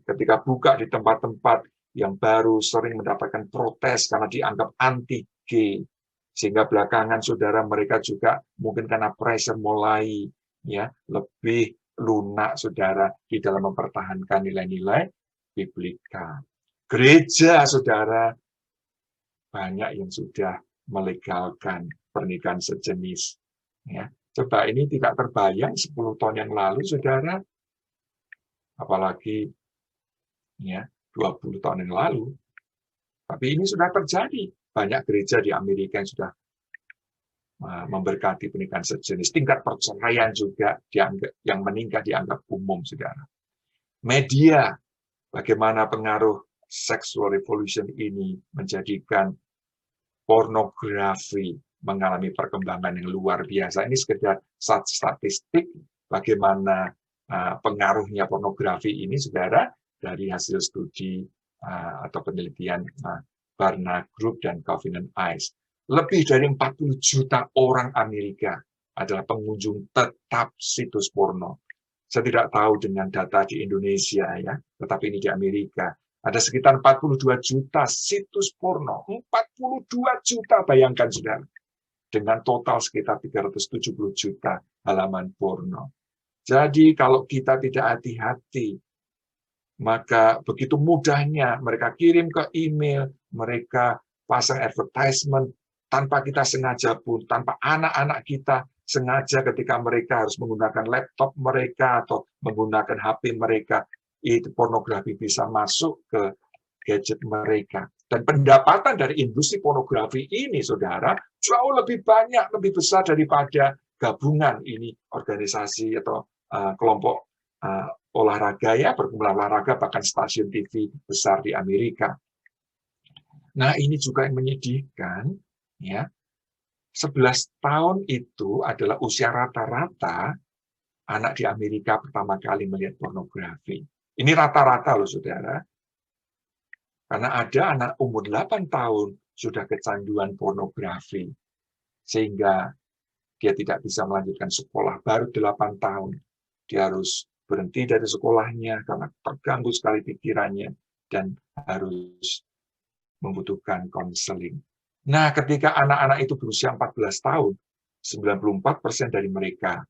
ketika buka di tempat-tempat yang baru sering mendapatkan protes karena dianggap anti-gay. Sehingga belakangan, saudara, mereka juga mungkin karena pressure mulai ya lebih lunak, saudara, di dalam mempertahankan nilai-nilai biblika. Gereja, saudara, banyak yang sudah melegalkan pernikahan sejenis. Ya. Coba ini tidak terbayang 10 tahun yang lalu, saudara, apalagi ya 20 tahun yang lalu. Tapi ini sudah terjadi. Banyak gereja di Amerika yang sudah memberkati pernikahan sejenis. Tingkat perceraian juga yang meningkat dianggap umum, saudara. Media, bagaimana pengaruh sexual revolution ini menjadikan pornografi mengalami perkembangan yang luar biasa. Ini sekedar statistik bagaimana pengaruhnya pornografi ini, saudara, dari hasil studi atau penelitian Barna Group dan Covenant Eyes. Lebih dari 40 juta orang Amerika adalah pengunjung tetap situs porno. Saya tidak tahu dengan data di Indonesia, ya, tetapi ini di Amerika. Ada sekitar 42 juta situs porno. 42 juta, bayangkan, saudara. Dengan total sekitar 370 juta halaman porno. Jadi kalau kita tidak hati-hati, maka begitu mudahnya mereka kirim ke email, mereka pasang advertisement, tanpa kita sengaja pun, tanpa anak-anak kita sengaja ketika mereka harus menggunakan laptop mereka atau menggunakan HP mereka, itu pornografi bisa masuk ke gadget mereka. Dan pendapatan dari industri pornografi ini, saudara, jauh lebih banyak, lebih besar daripada gabungan ini, organisasi atau kelompok olahraga, ya, perkumpulan olahraga, bahkan stasiun TV besar di Amerika. Nah, ini juga yang menyedihkan, ya. 11 tahun itu adalah usia rata-rata anak di Amerika pertama kali melihat pornografi. Ini rata-rata loh, saudara. Karena ada anak umur 8 tahun sudah kecanduan pornografi. Sehingga dia tidak bisa melanjutkan sekolah. Baru 8 tahun. Dia harus berhenti dari sekolahnya karena terganggu sekali pikirannya dan harus membutuhkan konseling. Nah, ketika anak-anak itu berusia 14 tahun, 94% dari mereka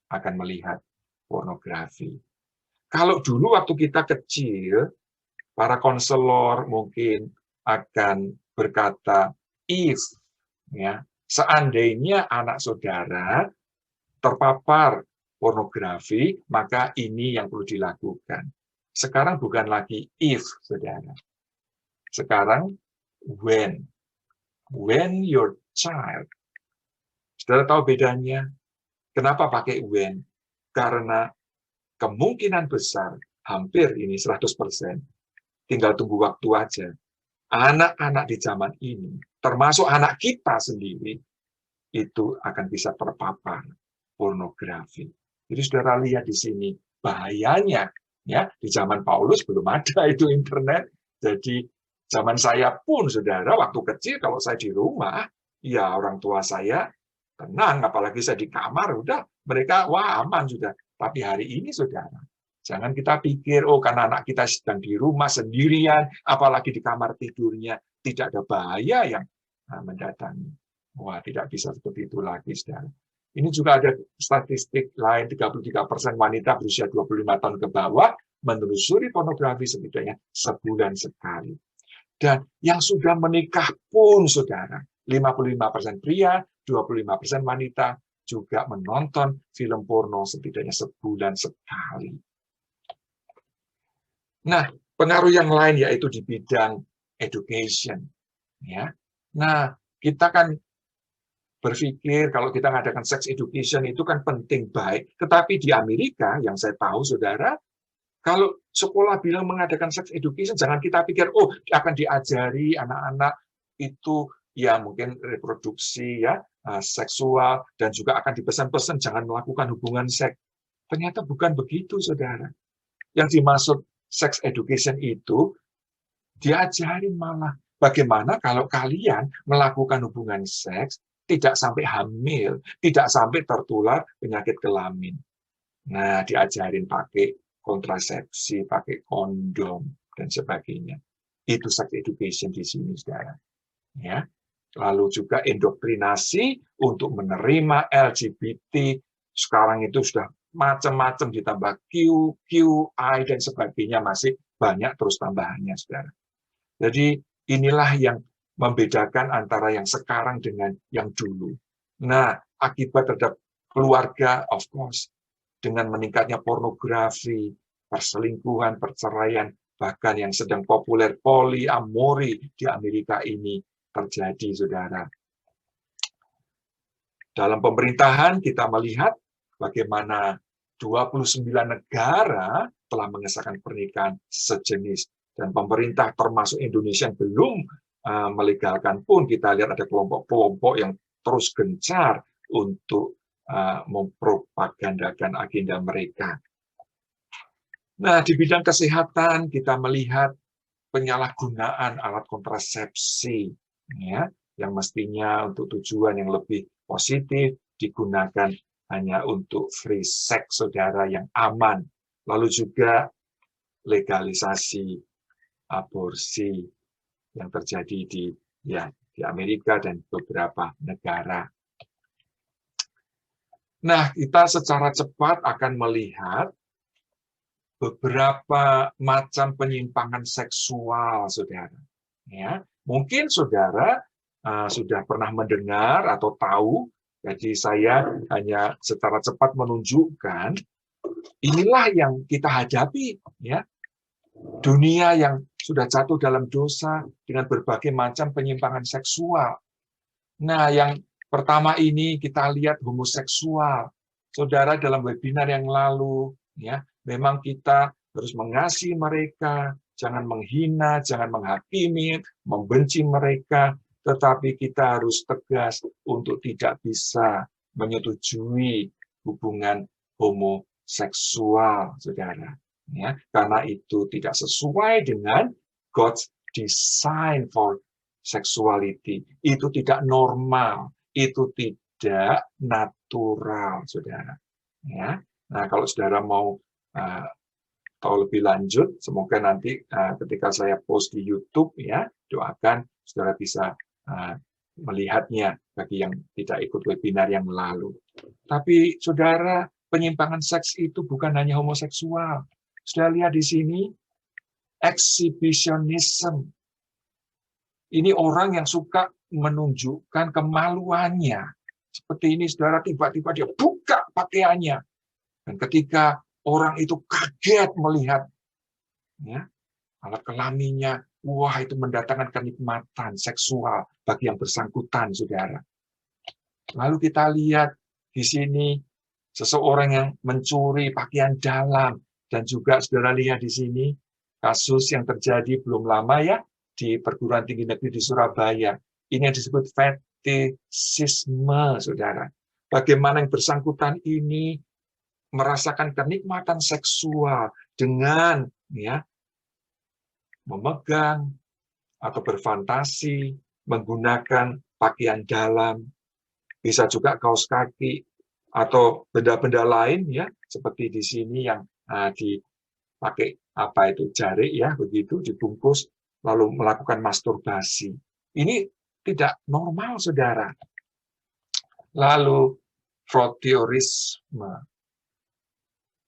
akan melihat pornografi. Kalau dulu waktu kita kecil, para konselor mungkin akan berkata, if, ya, seandainya anak saudara terpapar pornografi, maka ini yang perlu dilakukan. Sekarang bukan lagi if, saudara. Sekarang when. When your child. Saudara tahu bedanya? Kenapa pakai when? Karena kemungkinan besar, hampir ini 100%, tinggal tunggu waktu aja. Anak-anak di zaman ini, termasuk anak kita sendiri, itu akan bisa terpapar pornografi. Jadi saudara lihat di sini bahayanya, ya, di zaman Paulus belum ada itu internet. Jadi zaman saya pun, saudara, waktu kecil kalau saya di rumah, ya orang tua saya tenang, apalagi saya di kamar, udah mereka wah aman sudah. Tapi hari ini, saudara, jangan kita pikir, oh karena anak kita sedang di rumah sendirian, apalagi di kamar tidurnya, tidak ada bahaya yang mendatangi. Wah, tidak bisa seperti itu lagi, saudara. Ini juga ada statistik lain, 33% wanita berusia 25 tahun ke bawah menelusuri pornografi setidaknya sebulan sekali. Dan yang sudah menikah pun, saudara, 55% pria, 25% wanita juga menonton film porno setidaknya sebulan sekali. Nah, pengaruh yang lain yaitu di bidang education, ya, Nah, kita kan berpikir kalau kita mengadakan sex education itu kan penting, baik. Tetapi di Amerika, yang saya tahu, saudara, kalau sekolah bilang mengadakan sex education, jangan kita pikir, oh, akan diajari anak-anak itu ya mungkin reproduksi ya, seksual, dan juga akan dipesan-pesan jangan melakukan hubungan seks. Ternyata bukan begitu, saudara. Yang dimaksud sex education itu diajarin malah bagaimana kalau kalian melakukan hubungan seks tidak sampai hamil, tidak sampai tertular penyakit kelamin. Nah, diajarin pakai kontrasepsi, pakai kondom, dan sebagainya. Itu sex education di sini, saudara. Ya. Lalu juga indoktrinasi untuk menerima LGBT. Sekarang itu sudah macam-macam, ditambah Q, QI, dan sebagainya. Masih banyak terus tambahannya, saudara. Jadi inilah yang membedakan antara yang sekarang dengan yang dulu. Nah, akibat terhadap keluarga, of course, dengan meningkatnya pornografi, perselingkuhan, perceraian, bahkan yang sedang populer poliamori di Amerika ini terjadi, saudara. Dalam pemerintahan kita melihat bagaimana 29 negara telah mengesahkan pernikahan sejenis. Dan pemerintah termasuk Indonesia yang belum melegalkan pun, kita lihat ada kelompok-kelompok yang terus gencar untuk mempropagandakan agenda mereka. Nah, di bidang kesehatan kita melihat penyalahgunaan alat kontrasepsi, ya, yang mestinya untuk tujuan yang lebih positif digunakan hanya untuk free sex, saudara, yang aman. Lalu juga legalisasi aborsi yang terjadi di Amerika dan beberapa negara. Nah, kita secara cepat akan melihat beberapa macam penyimpangan seksual, saudara. Ya, mungkin saudara sudah pernah mendengar atau tahu, jadi saya hanya secara cepat menunjukkan inilah yang kita hadapi, ya, dunia yang sudah jatuh dalam dosa dengan berbagai macam penyimpangan seksual. Nah, yang pertama ini kita lihat homoseksual. Saudara, dalam webinar yang lalu, ya, memang kita harus mengasihi mereka, jangan menghina, jangan menghakimi, membenci mereka, tetapi kita harus tegas untuk tidak bisa menyetujui hubungan homoseksual, saudara. Ya, karena itu tidak sesuai dengan God's design for sexuality. Itu tidak normal, itu tidak natural, saudara. Ya, nah kalau saudara mau tahu lebih lanjut, semoga nanti ketika saya post di YouTube, ya, doakan saudara bisa melihatnya bagi yang tidak ikut webinar yang lalu. Tapi saudara, penyimpangan seks itu bukan hanya homoseksual. Saudara lihat di sini, exhibitionism. Ini orang yang suka menunjukkan kemaluannya. Seperti ini, saudara, tiba-tiba dia buka pakaiannya. Dan ketika orang itu kaget melihat, ya, alat kelaminnya, wah, itu mendatangkan kenikmatan seksual bagi yang bersangkutan, saudara. Lalu kita lihat di sini, seseorang yang mencuri pakaian dalam, dan juga saudara lihat di sini, kasus yang terjadi belum lama, ya, di perguruan tinggi negeri di Surabaya. Ini yang disebut fetisisme, saudara. Bagaimana yang bersangkutan ini merasakan kenikmatan seksual dengan, ya, memegang atau berfantasi menggunakan pakaian dalam, bisa juga kaos kaki atau benda-benda lain, ya, seperti di sini yang dipakai apa itu jarik, ya, begitu dibungkus lalu melakukan masturbasi. Ini tidak normal, saudara. Lalu frotiorisme.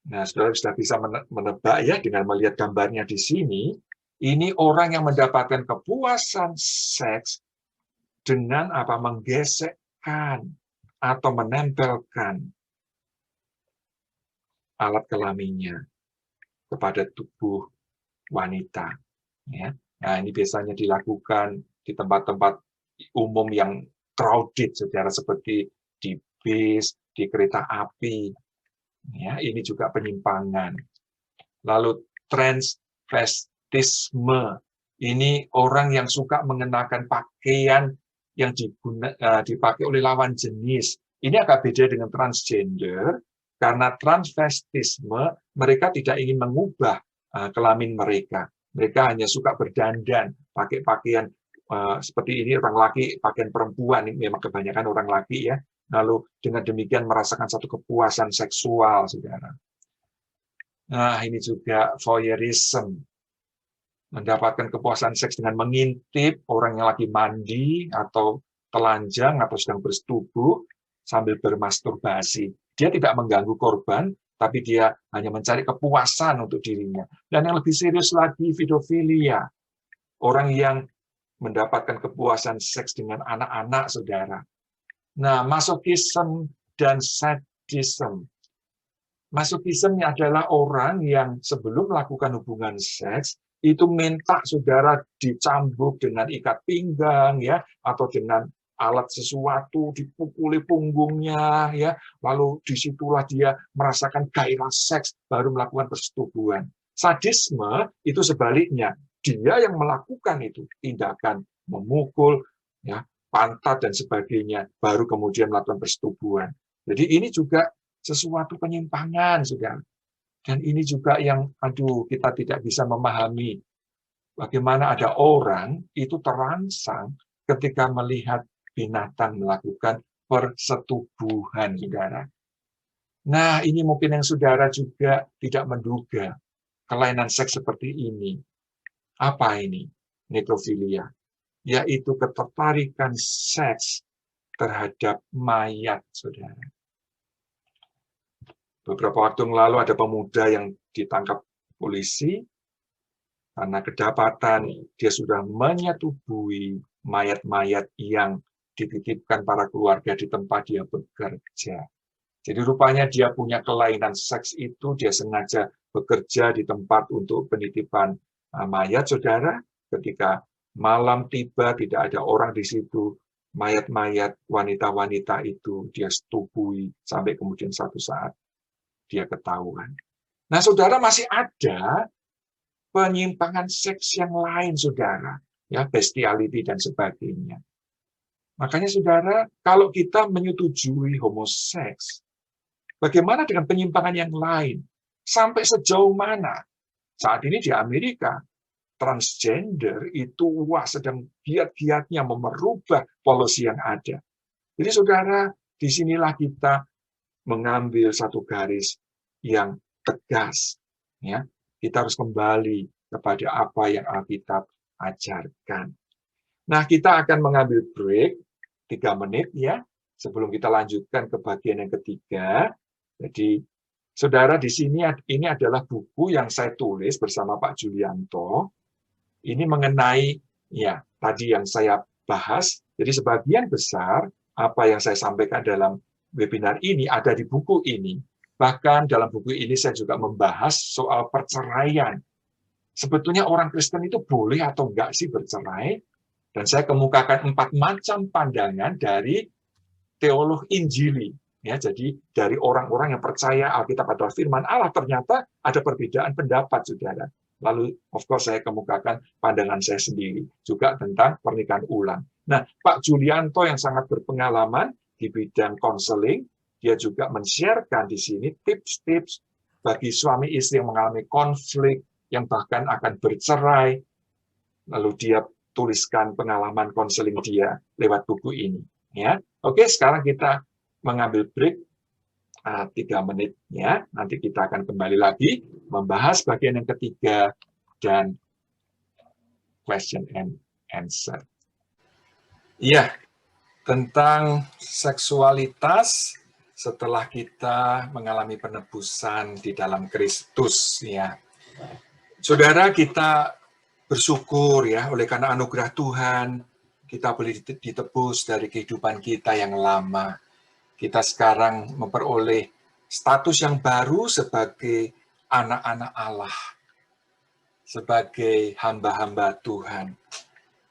Nah, saudara sudah bisa menebak, ya, dengan melihat gambarnya di sini. Ini orang yang mendapatkan kepuasan seks dengan apa, menggesekkan atau menempelkan alat kelaminnya kepada tubuh wanita. Ya. Nah, ini biasanya dilakukan di tempat-tempat umum yang crowded, saudara, seperti di bis, di kereta api. Ya, ini juga penyimpangan. Lalu transvestisme, ini orang yang suka mengenakan pakaian yang dipakai oleh lawan jenis. Ini agak beda dengan transgender, karena transvestisme mereka tidak ingin mengubah kelamin mereka. Mereka hanya suka berdandan, pakai pakaian seperti ini, orang laki, pakaian perempuan, ini memang kebanyakan orang laki ya. Lalu dengan demikian merasakan satu kepuasan seksual, saudara. Nah, ini juga voyeurism. Mendapatkan kepuasan seks dengan mengintip orang yang lagi mandi, atau telanjang, atau sedang bersetubuh, sambil bermasturbasi. Dia tidak mengganggu korban, tapi dia hanya mencari kepuasan untuk dirinya. Dan yang lebih serius lagi, pedofilia. Orang yang mendapatkan kepuasan seks dengan anak-anak, saudara. Nah, masochism dan sadism. Masochism adalah orang yang sebelum melakukan hubungan seks, itu minta saudara dicambuk dengan ikat pinggang, ya, atau dengan alat sesuatu, dipukuli punggungnya, ya, lalu disitulah dia merasakan gairah seks, baru melakukan persetubuhan. Sadisme itu sebaliknya, dia yang melakukan itu, tindakan memukul, ya, pantat dan sebagainya, baru kemudian melakukan persetubuhan. Jadi ini juga sesuatu penyimpangan, saudara. Dan ini juga yang, kita tidak bisa memahami bagaimana ada orang itu terangsang ketika melihat binatang melakukan persetubuhan, saudara. Nah, ini mungkin yang saudara juga tidak menduga, kelainan seks seperti ini. Apa ini? Nekrofilia. Yaitu ketertarikan seks terhadap mayat, saudara. Beberapa waktu yang lalu ada pemuda yang ditangkap polisi karena kedapatan dia sudah menyetubui mayat-mayat yang dititipkan para keluarga di tempat dia bekerja. Jadi rupanya dia punya kelainan seks itu, dia sengaja bekerja di tempat untuk penitipan mayat, saudara. Ketika malam tiba, tidak ada orang di situ, mayat-mayat wanita-wanita itu dia setubui sampai kemudian satu saat dia ketahuan. Nah, saudara, masih ada penyimpangan seks yang lain, saudara, ya, bestiality dan sebagainya. Makanya, saudara, kalau kita menyetujui homoseks, bagaimana dengan penyimpangan yang lain? Sampai sejauh mana? Saat ini di Amerika, transgender itu sedang giat-giatnya merubah polisi yang ada. Jadi, saudara, disinilah kita mengambil satu garis yang tegas. Ya, kita harus kembali kepada apa yang Alkitab ajarkan. Nah, kita akan mengambil break 3 menit ya, sebelum kita lanjutkan ke bagian yang ketiga. Jadi, saudara, di sini ini adalah buku yang saya tulis bersama Pak Julianto. Ini mengenai ya tadi yang saya bahas. Jadi sebagian besar apa yang saya sampaikan dalam webinar ini ada di buku ini. Bahkan dalam buku ini saya juga membahas soal perceraian. Sebetulnya orang Kristen itu boleh atau enggak sih bercerai? Dan saya kemukakan 4 macam pandangan dari teolog Injili. Ya, jadi dari orang-orang yang percaya Alkitab adalah firman Allah, ternyata ada perbedaan pendapat, saudara. Lalu, of course, saya kemukakan pandangan saya sendiri juga tentang pernikahan ulang. Nah, Pak Julianto yang sangat berpengalaman di bidang konseling, dia juga men-sharekan di sini tips-tips bagi suami istri yang mengalami konflik, yang bahkan akan bercerai. Lalu dia tuliskan pengalaman konseling dia lewat buku ini. Ya, oke, sekarang kita mengambil break 3 menit ya. Nanti kita akan kembali lagi membahas bagian yang ketiga dan question and answer. Iya, tentang seksualitas setelah kita mengalami penebusan di dalam Kristus ya. Saudara, kita bersyukur ya oleh karena anugerah Tuhan kita boleh ditebus dari kehidupan kita yang lama. Kita sekarang memperoleh status yang baru sebagai anak-anak Allah, sebagai hamba-hamba Tuhan.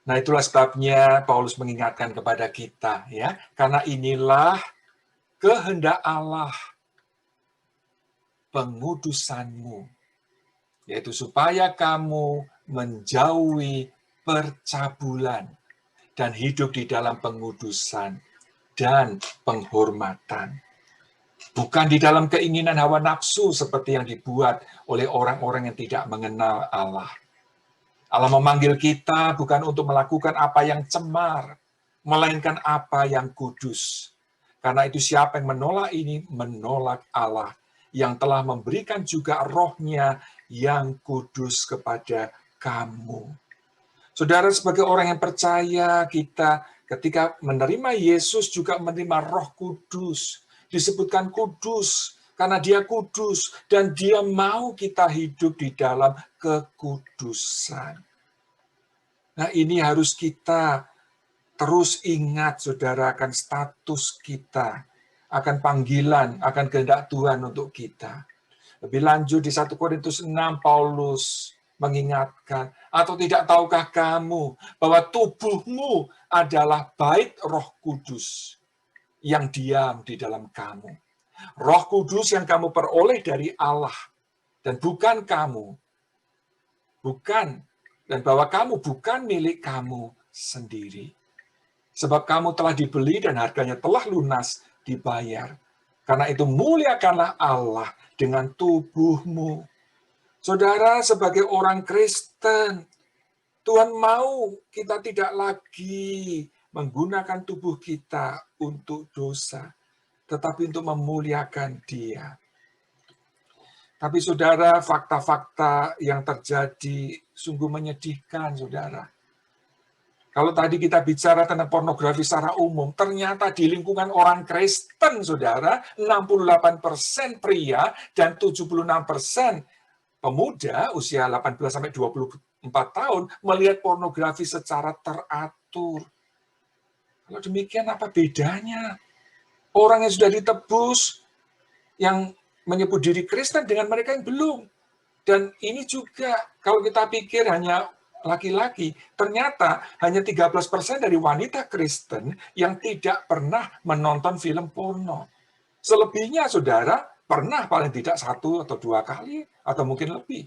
Nah, itulah sebabnya Paulus mengingatkan kepada kita, ya, karena inilah kehendak Allah pengudusanmu, yaitu supaya kamu menjauhi percabulan dan hidup di dalam pengudusan dan penghormatan. Bukan di dalam keinginan hawa nafsu seperti yang dibuat oleh orang-orang yang tidak mengenal Allah. Allah memanggil kita bukan untuk melakukan apa yang cemar, melainkan apa yang kudus. Karena itu siapa yang menolak ini, menolak Allah, yang telah memberikan juga rohnya yang kudus kepada kamu. Saudara, sebagai orang yang percaya, kita ketika menerima Yesus juga menerima Roh Kudus. Disebutkan kudus, karena dia kudus, dan dia mau kita hidup di dalam kekudusan. Nah, ini harus kita terus ingat, saudara, akan status kita, akan panggilan, akan kehendak Tuhan untuk kita. Lebih lanjut di 1 Korintus 6, Paulus mengingatkan, atau tidak tahukah kamu bahwa tubuhmu adalah bait Roh Kudus yang diam di dalam kamu. Roh Kudus yang kamu peroleh dari Allah, dan bukan kamu. Bukan, dan bahwa kamu bukan milik kamu sendiri. Sebab kamu telah dibeli dan harganya telah lunas dibayar. Karena itu muliakanlah Allah dengan tubuhmu. Saudara, sebagai orang Kristen, Tuhan mau kita tidak lagi menggunakan tubuh kita untuk dosa, tetapi untuk memuliakan Dia. Tapi saudara, fakta-fakta yang terjadi sungguh menyedihkan, saudara. Kalau tadi kita bicara tentang pornografi secara umum, ternyata di lingkungan orang Kristen, saudara, 68% pria dan 76% pemuda usia 18-24 tahun melihat pornografi secara teratur. Kalau demikian apa bedanya? Orang yang sudah ditebus, yang menyebut diri Kristen dengan mereka yang belum. Dan ini juga kalau kita pikir hanya laki-laki, ternyata hanya 13% dari wanita Kristen yang tidak pernah menonton film porno. Selebihnya, saudara, pernah paling tidak 1 atau 2 kali, atau mungkin lebih.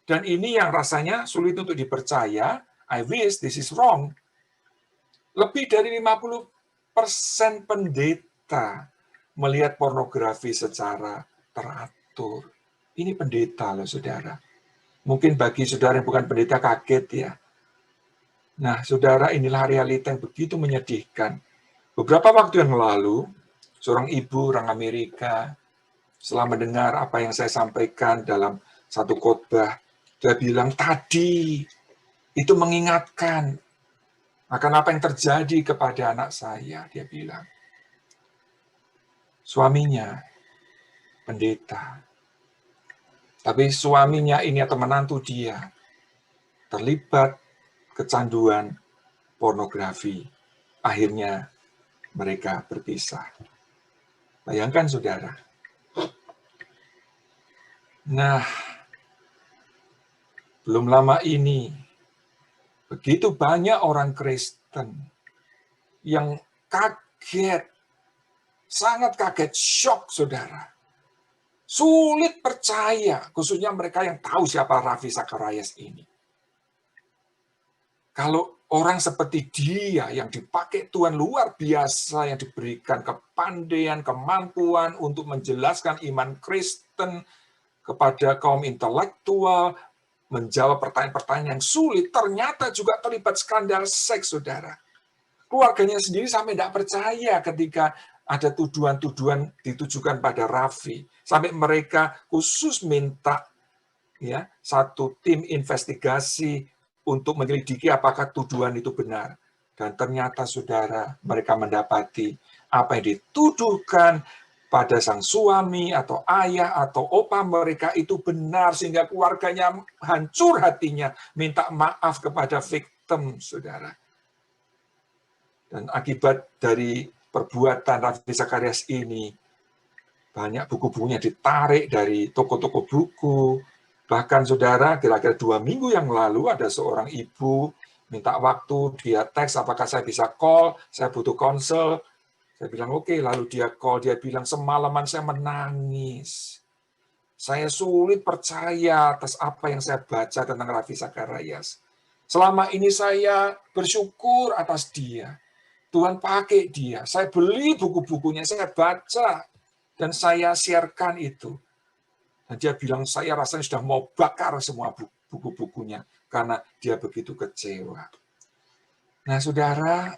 Dan ini yang rasanya sulit untuk dipercaya. I wish this is wrong. Lebih dari 50% pendeta melihat pornografi secara teratur. Ini pendeta loh, saudara. Mungkin bagi saudara yang bukan pendeta kaget ya. Nah, saudara, inilah realita yang begitu menyedihkan. Beberapa waktu yang lalu, seorang ibu orang Amerika, setelah mendengar apa yang saya sampaikan dalam satu khotbah, dia bilang, tadi itu mengingatkan akan apa yang terjadi kepada anak saya. Dia bilang, suaminya pendeta. Tapi suaminya ini atau menantu dia terlibat kecanduan pornografi. Akhirnya mereka berpisah. Bayangkan, saudara. Nah, belum lama ini, begitu banyak orang Kristen yang kaget, sangat kaget, shock, saudara. Sulit percaya, khususnya mereka yang tahu siapa Ravi Zacharias ini. Kalau orang seperti dia yang dipakai Tuhan luar biasa, yang diberikan kepandaian, kemampuan untuk menjelaskan iman Kristen kepada kaum intelektual, menjawab pertanyaan-pertanyaan yang sulit, ternyata juga terlibat skandal seks, saudara. Keluarganya sendiri sampai tidak percaya ketika ada tuduhan-tuduhan ditujukan pada Raffi. Sampai mereka khusus minta ya satu tim investigasi untuk menyelidiki apakah tuduhan itu benar. Dan ternyata, saudara, mereka mendapati apa yang dituduhkan pada sang suami atau ayah atau opa mereka itu benar, sehingga keluarganya hancur hatinya, minta maaf kepada victim, saudara. Dan akibat dari perbuatan Ravi Zacharias ini, banyak buku-bukunya ditarik dari toko-toko buku. Bahkan, saudara, kira-kira 2 minggu yang lalu ada seorang ibu minta waktu, dia teks, apakah saya bisa call, saya butuh konsul. Saya bilang, oke, lalu dia call, dia bilang, semalaman saya menangis. Saya sulit percaya atas apa yang saya baca tentang Ravi Zacharias. Selama ini saya bersyukur atas dia. Tuhan pakai dia. Saya beli buku-bukunya, saya baca, dan saya siarkan itu. Dan dia bilang, saya rasanya sudah mau bakar semua buku-bukunya, karena dia begitu kecewa. Nah, saudara,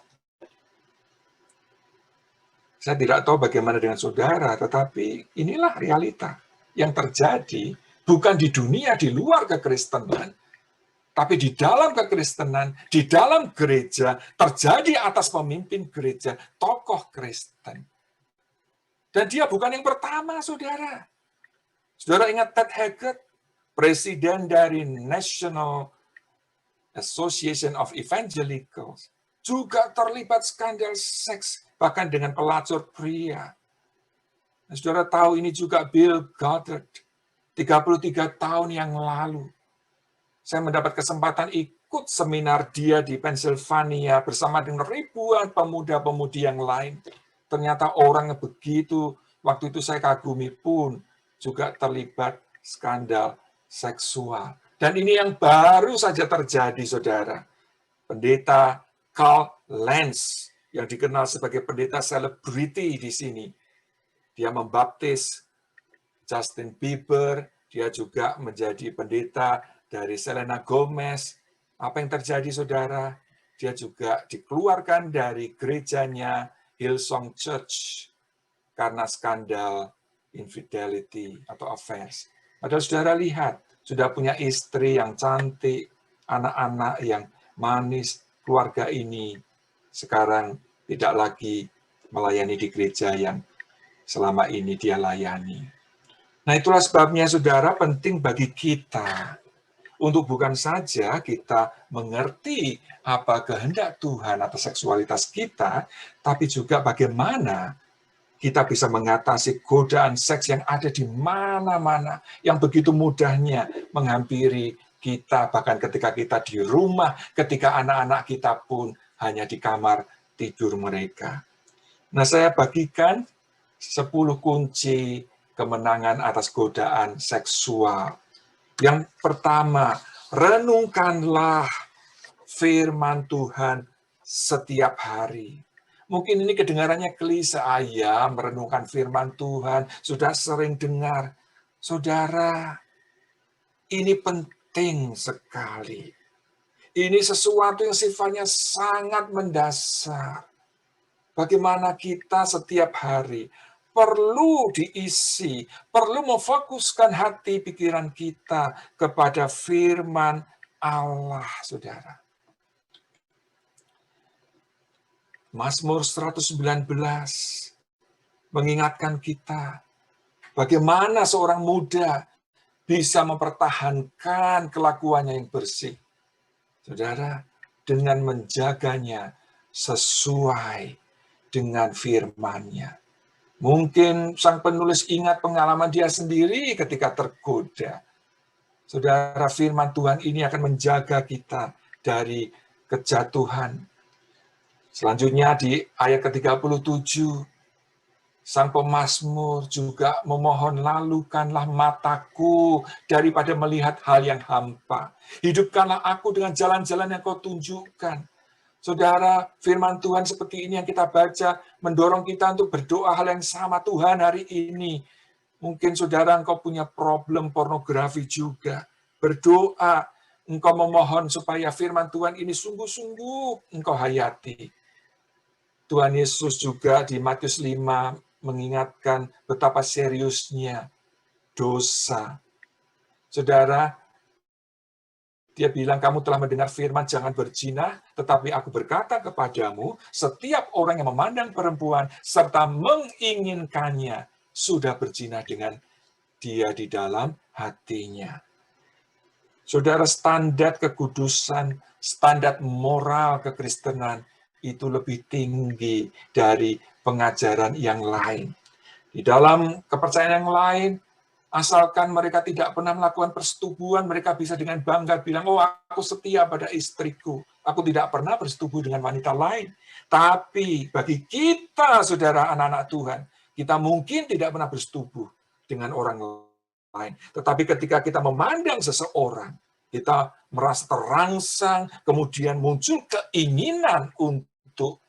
saya tidak tahu bagaimana dengan saudara, tetapi inilah realita yang terjadi, bukan di dunia, di luar kekristenan, tapi di dalam kekristenan, di dalam gereja, terjadi atas pemimpin gereja, tokoh Kristen. Dan dia bukan yang pertama, saudara. Saudara ingat Ted Haggard, presiden dari National Association of Evangelicals, juga terlibat skandal seks, bahkan dengan pelacur pria. Nah, saudara tahu ini juga Bill Goddard, 33 tahun yang lalu. Saya mendapat kesempatan ikut seminar dia di Pennsylvania bersama dengan ribuan pemuda-pemudi yang lain. Ternyata orang yang begitu, waktu itu saya kagumi pun, juga terlibat skandal seksual. Dan ini yang baru saja terjadi, saudara. Pendeta Carl Lentz, yang dikenal sebagai pendeta selebriti di sini, dia membaptis Justin Bieber, dia juga menjadi pendeta dari Selena Gomez. Apa yang terjadi, saudara? Dia juga dikeluarkan dari gerejanya Hillsong Church karena skandal infidelity atau affairs. Padahal saudara lihat, sudah punya istri yang cantik, anak-anak yang manis, keluarga ini sekarang tidak lagi melayani di gereja yang selama ini dia layani. Nah, itulah sebabnya, saudara, penting bagi kita untuk bukan saja kita mengerti apa kehendak Tuhan atas seksualitas kita, tapi juga bagaimana kita bisa mengatasi godaan seks yang ada di mana-mana, yang begitu mudahnya menghampiri kita, bahkan ketika kita di rumah, ketika anak-anak kita pun hanya di kamar tidur mereka. Nah, saya bagikan 10 kunci kemenangan atas godaan seksual. Yang pertama, renungkanlah firman Tuhan setiap hari. Mungkin ini kedengarannya klise, merenungkan firman Tuhan, sudah sering dengar. Saudara, ini penting sekali. Ini sesuatu yang sifatnya sangat mendasar. Bagaimana kita setiap hari perlu diisi, perlu memfokuskan hati pikiran kita kepada firman Allah, saudara. Mazmur 119 mengingatkan kita bagaimana seorang muda bisa mempertahankan kelakuannya yang bersih. Saudara, dengan menjaganya sesuai dengan firman-Nya. Mungkin sang penulis ingat pengalaman dia sendiri ketika tergoda. Saudara, firman Tuhan ini akan menjaga kita dari kejatuhan. Selanjutnya di ayat ke-37, sang pemazmur juga memohon, lalukanlah mataku daripada melihat hal yang hampa. Hidupkanlah aku dengan jalan-jalan yang kau tunjukkan. Saudara, firman Tuhan seperti ini yang kita baca, mendorong kita untuk berdoa hal yang sama. Tuhan, hari ini, mungkin saudara engkau punya problem pornografi juga. Berdoa, engkau memohon supaya firman Tuhan ini sungguh-sungguh engkau hayati. Tuhan Yesus juga di Matius 5 mengingatkan betapa seriusnya dosa. Saudara, dia bilang, kamu telah mendengar firman, jangan berzina, tetapi aku berkata kepadamu, setiap orang yang memandang perempuan serta menginginkannya, sudah berzina dengan dia di dalam hatinya. Saudara, standar kekudusan, standar moral kekristenan, itu lebih tinggi dari pengajaran yang lain. Di dalam kepercayaan yang lain, Asalkan mereka tidak pernah melakukan persetubuhan, mereka bisa dengan bangga bilang, oh aku setia pada istriku. Aku tidak pernah bersetubuh dengan wanita lain. Tapi bagi kita, saudara anak-anak Tuhan, kita mungkin tidak pernah bersetubuh dengan orang lain. Tetapi ketika kita memandang seseorang, kita merasa terangsang, kemudian muncul keinginan untuk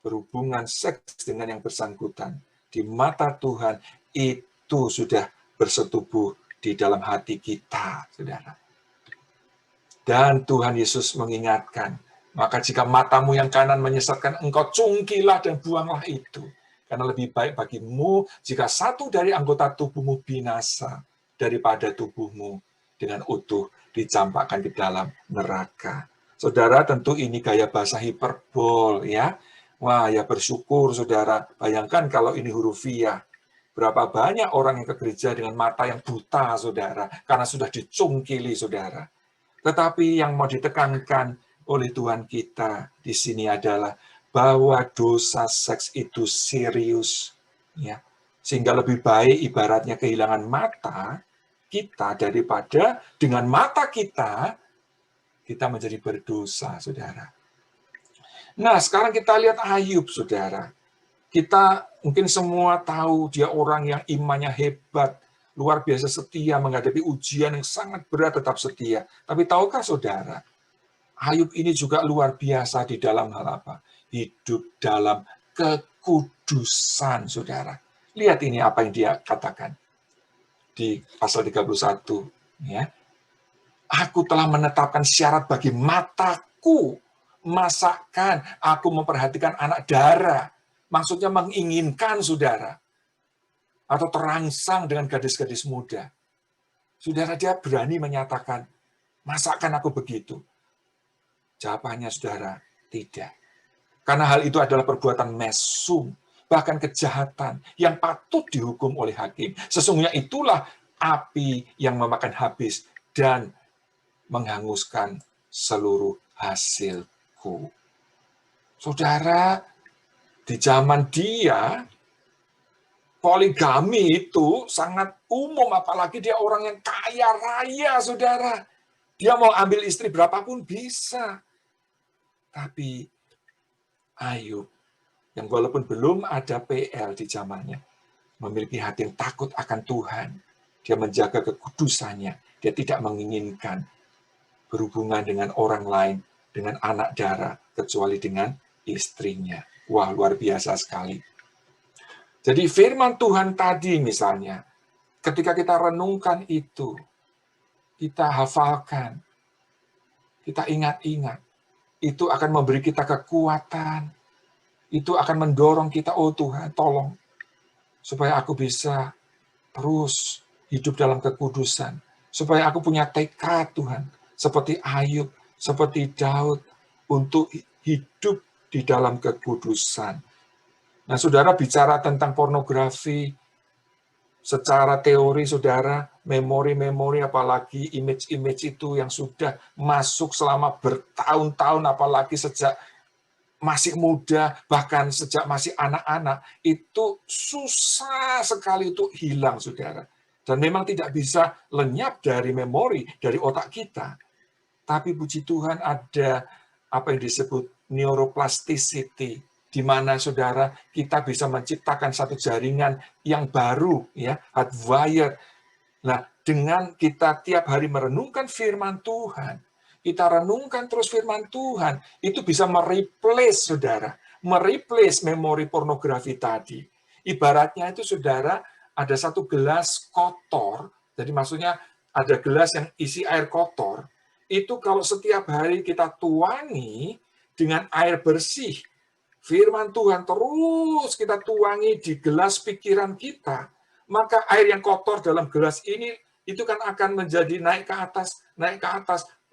berhubungan seks dengan yang bersangkutan. Di mata Tuhan, itu sudah bersetubuh di dalam hati kita, saudara. Dan Tuhan Yesus mengingatkan, maka jika matamu yang kanan menyesatkan, engkau cungkilah dan buanglah itu. Karena lebih baik bagimu jika satu dari anggota tubuhmu binasa daripada tubuhmu dengan utuh dicampakkan ke dalam neraka. Saudara, tentu ini gaya bahasa hiperbol, ya. Wah, ya bersyukur, saudara. Bayangkan kalau ini hurufiah. Berapa banyak orang yang ke gereja dengan mata yang buta, saudara, karena sudah dicungkili, saudara. Tetapi yang mau ditekankan oleh Tuhan kita di sini adalah bahwa dosa seks itu serius, ya. Sehingga lebih baik ibaratnya kehilangan mata kita daripada dengan mata kita menjadi berdosa, saudara. Nah, sekarang kita lihat Ayub, saudara. Kita mungkin semua tahu dia orang yang imannya hebat, luar biasa setia menghadapi ujian yang sangat berat tetap setia. Tapi tahukah saudara, Ayub ini juga luar biasa di dalam hal apa? Hidup dalam kekudusan, saudara. Lihat ini apa yang dia katakan di pasal 31. Ya. Aku telah menetapkan syarat bagi mataku, masakan aku memperhatikan anak dara. Maksudnya menginginkan, saudara. Atau terangsang dengan gadis-gadis muda. Saudara, dia berani menyatakan, masakan aku begitu? Jawabannya, saudara, tidak. Karena hal itu adalah perbuatan mesum, bahkan kejahatan yang patut dihukum oleh hakim. Sesungguhnya itulah api yang memakan habis dan menghanguskan seluruh hasilku. Saudara, di zaman dia, poligami itu sangat umum, apalagi dia orang yang kaya raya, saudara. Dia mau ambil istri berapapun bisa. Tapi Ayub, yang walaupun belum ada PL di zamannya, memiliki hati yang takut akan Tuhan. Dia menjaga kekudusannya. Dia tidak menginginkan berhubungan dengan orang lain, dengan anak dara, kecuali dengan istrinya. Wah, luar biasa sekali. Jadi firman Tuhan tadi misalnya, ketika kita renungkan itu, kita hafalkan, kita ingat-ingat, itu akan memberi kita kekuatan, itu akan mendorong kita, oh Tuhan, tolong, supaya aku bisa terus hidup dalam kekudusan, supaya aku punya tekad, Tuhan, seperti Ayub, seperti Daud, untuk hidup di dalam kekudusan. Nah, saudara bicara tentang pornografi, secara teori, saudara, memori-memori, apalagi image-image itu yang sudah masuk selama bertahun-tahun, apalagi sejak masih muda, bahkan sejak masih anak-anak, itu susah sekali untuk hilang, saudara. Dan memang tidak bisa lenyap dari memori, dari otak kita. Tapi puji Tuhan ada apa yang disebut neuroplasticity, di mana saudara kita bisa menciptakan satu jaringan yang baru, ya, hardwired. Nah, dengan kita tiap hari merenungkan firman Tuhan, kita renungkan terus firman Tuhan, itu bisa mereplace, saudara, mereplace memori pornografi tadi. Ibaratnya itu, saudara, ada satu gelas kotor, jadi maksudnya ada gelas yang isi air kotor, itu kalau setiap hari kita tuangi dengan air bersih, firman Tuhan terus kita tuangi di gelas pikiran kita, maka air yang kotor dalam gelas ini itu kan akan menjadi naik ke atas,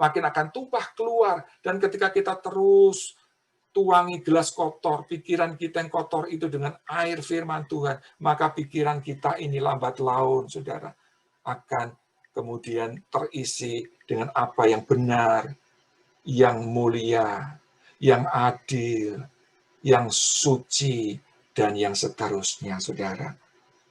makin akan tumpah keluar. Dan ketika kita terus tuangi gelas kotor, pikiran kita yang kotor itu dengan air firman Tuhan, maka pikiran kita ini lambat laun, saudara, akan kemudian terisi dengan apa yang benar, yang mulia, yang adil, yang suci, dan yang seterusnya, saudara.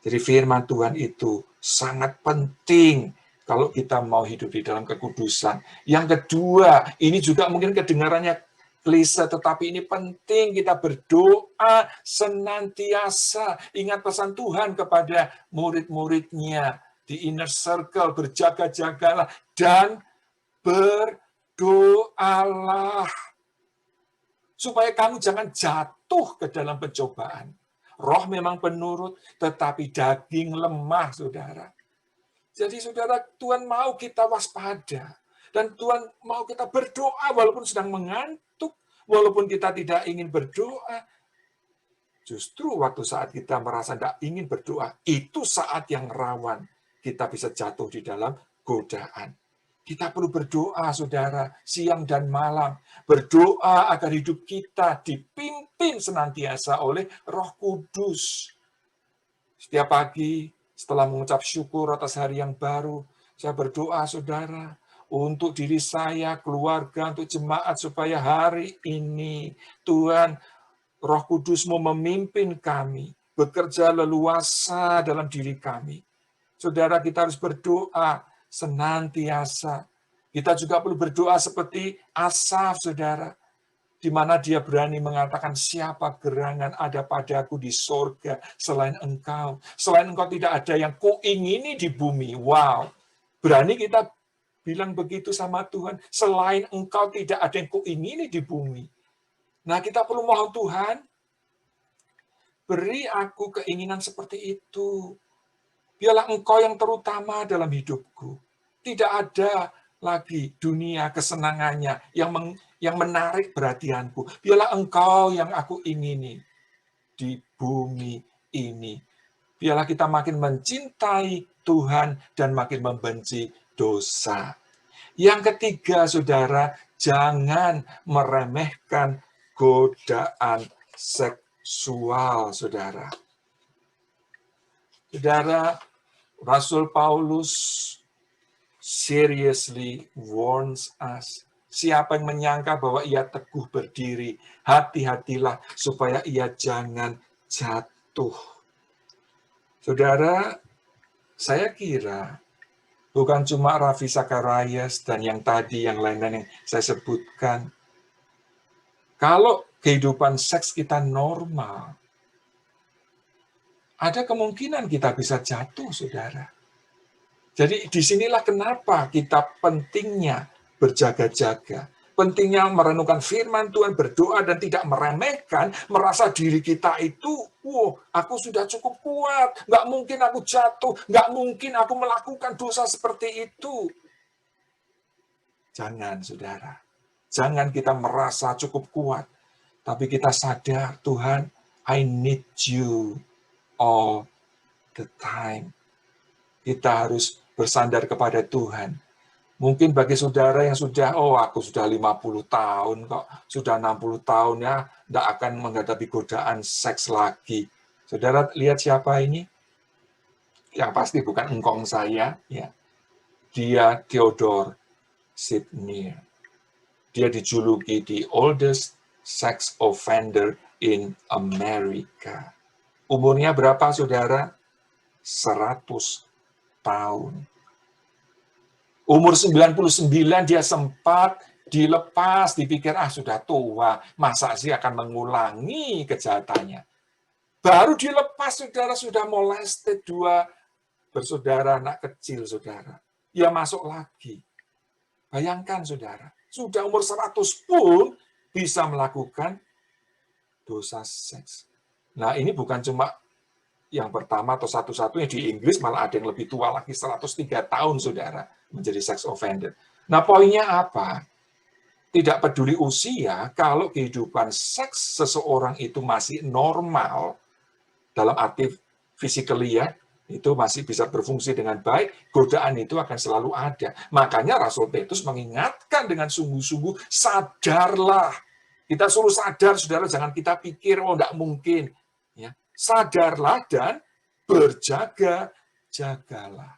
Jadi firman Tuhan itu sangat penting kalau kita mau hidup di dalam kekudusan. Yang kedua, ini juga mungkin kedengarannya klise, tetapi ini penting, kita berdoa senantiasa. Ingat pesan Tuhan kepada murid-muridnya di inner circle, berjaga-jagalah dan berdoalah. Supaya kamu jangan jatuh ke dalam pencobaan. Roh memang penurut, tetapi daging lemah, saudara. Jadi, saudara, Tuhan mau kita waspada. Dan Tuhan mau kita berdoa walaupun sedang mengantuk, walaupun kita tidak ingin berdoa. Justru waktu saat kita merasa tidak ingin berdoa, itu saat yang rawan kita bisa jatuh di dalam godaan. Kita perlu berdoa, saudara, siang dan malam. Berdoa agar hidup kita dipimpin senantiasa oleh Roh Kudus. Setiap pagi, setelah mengucap syukur atas hari yang baru, saya berdoa, saudara, untuk diri saya, keluarga, untuk jemaat, supaya hari ini Tuhan, Roh Kudus-Mu memimpin kami, bekerja leluasa dalam diri kami. Saudara, kita harus berdoa senantiasa. Kita juga perlu berdoa seperti Asaf, saudara, di mana dia berani mengatakan, siapa gerangan ada padaku di sorga selain engkau. Selain engkau tidak ada yang kuingini di bumi. Wow, berani kita bilang begitu sama Tuhan. Selain engkau tidak ada yang kuingini di bumi. Nah, kita perlu mohon Tuhan, beri aku keinginan seperti itu. Biarlah engkau yang terutama dalam hidupku. Tidak ada lagi dunia kesenangannya yang menarik perhatianku. Biarlah engkau yang aku ingini di bumi ini. Biarlah kita makin mencintai Tuhan dan makin membenci dosa. Yang ketiga, saudara, jangan meremehkan godaan seksual, saudara. Saudara, Rasul Paulus seriously warns us. Siapa yang menyangka bahwa ia teguh berdiri, hati-hatilah supaya ia jangan jatuh. Saudara, saya kira bukan cuma Ravi Zacharias dan yang tadi, yang lain-lain yang saya sebutkan. Kalau kehidupan seks kita normal, ada kemungkinan kita bisa jatuh, saudara. Jadi disinilah kenapa kita pentingnya berjaga-jaga. Pentingnya merenungkan firman Tuhan, berdoa, dan tidak meremehkan, merasa diri kita itu, aku sudah cukup kuat, nggak mungkin aku jatuh, nggak mungkin aku melakukan dosa seperti itu. Jangan, saudara. Jangan kita merasa cukup kuat. Tapi kita sadar, Tuhan, I need you all the time. Kita harus bersandar kepada Tuhan. Mungkin bagi saudara yang sudah, aku sudah 50 tahun kok, sudah 60 tahun ya, tidak akan menghadapi godaan seks lagi. Saudara lihat siapa ini? Yang pasti bukan engkong saya, ya. Dia Theodore Sidney. Dia dijuluki the oldest sex offender in America. Umurnya berapa, saudara? 100 tahun. Umur 99 dia sempat dilepas, dipikir sudah tua, masa sih akan mengulangi kejahatannya. Baru dilepas, saudara, sudah molested 2 bersaudara anak kecil, saudara. Dia masuk lagi. Bayangkan, saudara, sudah umur 100 pun bisa melakukan dosa seks. Nah, ini bukan cuma yang pertama atau satu-satunya, di Inggris malah ada yang lebih tua lagi, 103 tahun, saudara, menjadi sex offender. Nah, poinnya apa? Tidak peduli usia, kalau kehidupan seks seseorang itu masih normal, dalam arti physically ya, itu masih bisa berfungsi dengan baik, godaan itu akan selalu ada. Makanya Rasul Petrus mengingatkan dengan sungguh-sungguh, sadarlah. Kita suruh sadar, saudara, jangan kita pikir, enggak mungkin. Ya, sadarlah dan berjaga-jagalah.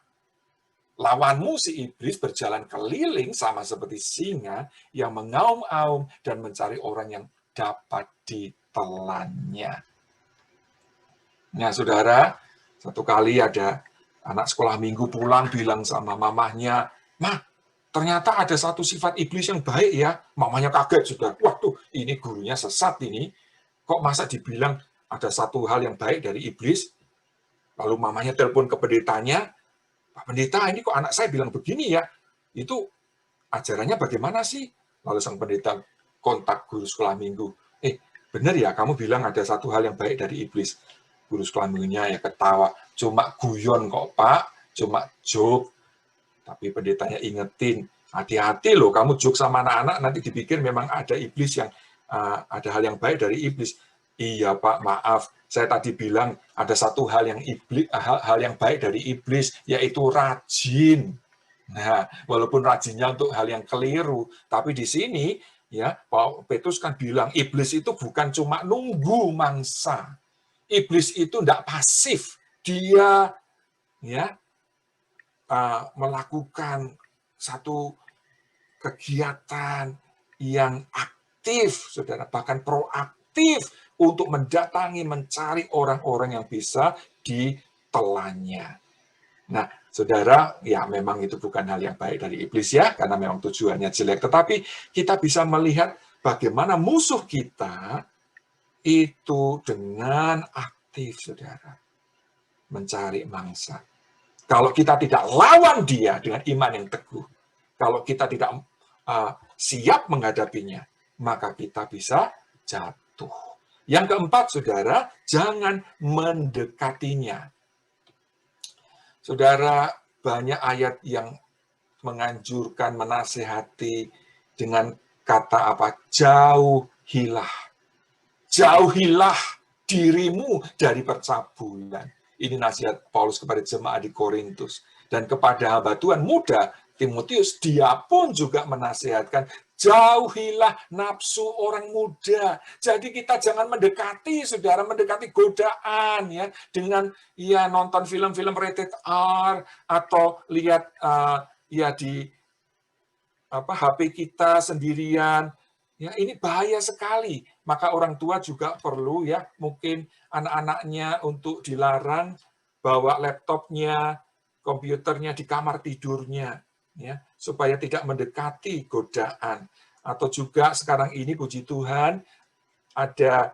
Lawanmu si iblis berjalan keliling sama seperti singa yang mengaum-aum dan mencari orang yang dapat ditelannya. Nah, saudara, Satu kali ada anak sekolah minggu pulang bilang sama mamahnya, "Mah, ternyata ada satu sifat iblis yang baik ya." Mamanya kaget sudah. Waduh, ini gurunya sesat ini. Kok masa dibilang ada satu hal yang baik dari iblis? Lalu mamanya telepon ke pendetanya, "Pak pendeta, ini kok anak saya bilang begini ya? Itu ajarannya bagaimana sih?" Lalu sang pendeta kontak guru sekolah minggu. Benar ya, kamu bilang ada satu hal yang baik dari iblis. Guru sekolah minggunya ya ketawa. Cuma guyon kok, Pak. Cuma joke. Tapi pendetanya ingetin, hati-hati loh, kamu joke sama anak-anak, nanti dipikir memang ada iblis yang ada hal yang baik dari iblis. Iya Pak, maaf. Saya tadi bilang ada satu hal yang hal yang baik dari iblis, yaitu rajin. Nah, walaupun rajinnya untuk hal yang keliru, tapi di sini ya Pak Petrus kan bilang iblis itu bukan cuma nunggu mangsa. Iblis itu tidak pasif. Dia ya melakukan satu kegiatan yang aktif, saudara, bahkan proaktif untuk mendatangi, mencari orang-orang yang bisa ditelannya. Nah, saudara, ya memang itu bukan hal yang baik dari iblis ya, karena memang tujuannya jelek. Tetapi kita bisa melihat bagaimana musuh kita itu dengan aktif, saudara, mencari mangsa. Kalau kita tidak lawan dia dengan iman yang teguh, kalau kita tidak siap menghadapinya, maka kita bisa jatuh. Yang keempat, saudara, jangan mendekatinya. Saudara, banyak ayat yang menganjurkan, menasihati dengan kata apa? Jauhilah. Jauhilah dirimu dari percabulan. Ini nasihat Paulus kepada jemaat di Korintus. Dan kepada hamba Tuhan muda, Timotius, dia pun juga menasihatkan, jauhilah nafsu orang muda. Jadi kita jangan mendekati, saudara, mendekati godaan ya dengan ya nonton film-film rated R atau lihat ya di HP kita sendirian. Ya, ini bahaya sekali. Maka orang tua juga perlu ya mungkin anak-anaknya untuk dilarang bawa laptopnya, komputernya di kamar tidurnya ya, supaya tidak mendekati godaan. Atau juga sekarang ini puji Tuhan ada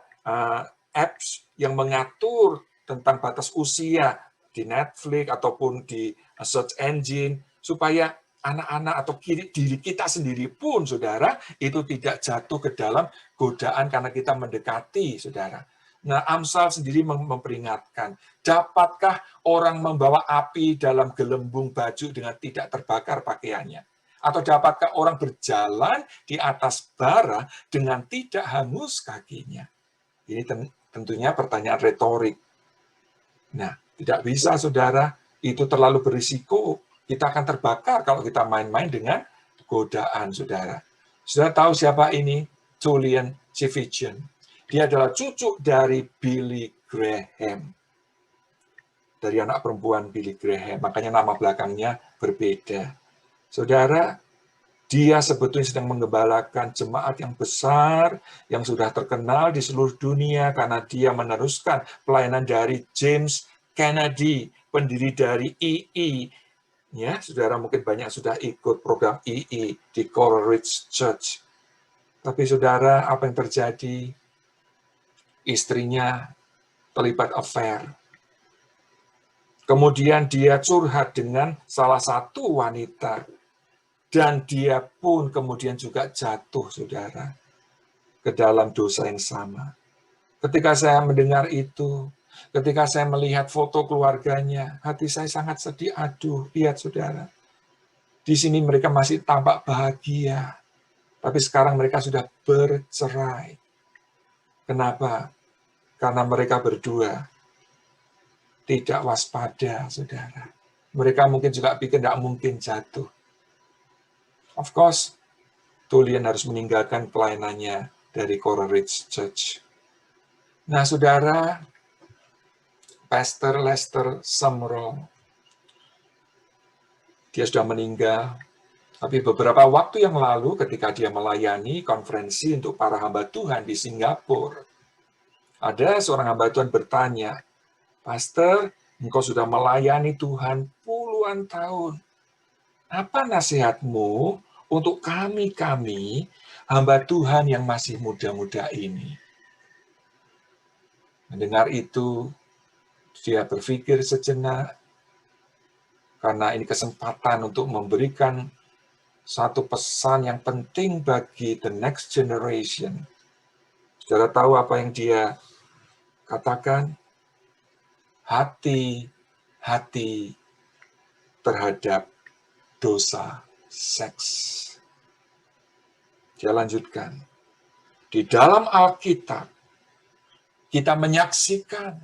apps yang mengatur tentang batas usia di Netflix ataupun di search engine supaya anak-anak atau diri kita sendiri pun, saudara, itu tidak jatuh ke dalam godaan karena kita mendekati, saudara. Nah, Amsal sendiri memperingatkan, dapatkah orang membawa api dalam gelembung baju dengan tidak terbakar pakaiannya? Atau dapatkah orang berjalan di atas bara dengan tidak hangus kakinya? Ini tentunya pertanyaan retorik. Nah, tidak bisa, saudara. Itu terlalu berisiko. Kita akan terbakar kalau kita main-main dengan godaan, saudara. Saudara tahu siapa ini? Julian Civitan. Dia adalah cucu dari Billy Graham. Dari anak perempuan Billy Graham. Makanya nama belakangnya berbeda. Saudara, dia sebetulnya sedang menggembalakan jemaat yang besar, yang sudah terkenal di seluruh dunia, karena dia meneruskan pelayanan dari James Kennedy, pendiri dari II. Ya, saudara mungkin banyak sudah ikut program II di Coral Ridge Church. Tapi saudara, apa yang terjadi? Istrinya terlibat affair. Kemudian dia curhat dengan salah satu wanita. Dan dia pun kemudian juga jatuh, saudara, ke dalam dosa yang sama. Ketika saya mendengar itu, ketika saya melihat foto keluarganya, hati saya sangat sedih. Aduh, lihat saudara. Di sini mereka masih tampak bahagia. Tapi sekarang mereka sudah bercerai. Kenapa? Karena mereka berdua tidak waspada, saudara. Mereka mungkin juga pikir tidak mungkin jatuh. Of course, Julian harus meninggalkan pelayanannya dari Coral Ridge Church. Nah, saudara, Pastor Lester Sumrall, dia sudah meninggal. Tapi beberapa waktu yang lalu ketika dia melayani konferensi untuk para hamba Tuhan di Singapura, ada seorang hamba Tuhan bertanya, Pastor, Engkau sudah melayani Tuhan puluhan tahun. Apa nasihatmu untuk kami-kami, hamba Tuhan yang masih muda-muda ini? Mendengar itu, dia berpikir sejenak, karena ini kesempatan untuk memberikan satu pesan yang penting bagi the next generation. Saudara tahu apa yang dia katakan? Hati-hati terhadap dosa seks. Dia lanjutkan. Di dalam Alkitab, kita menyaksikan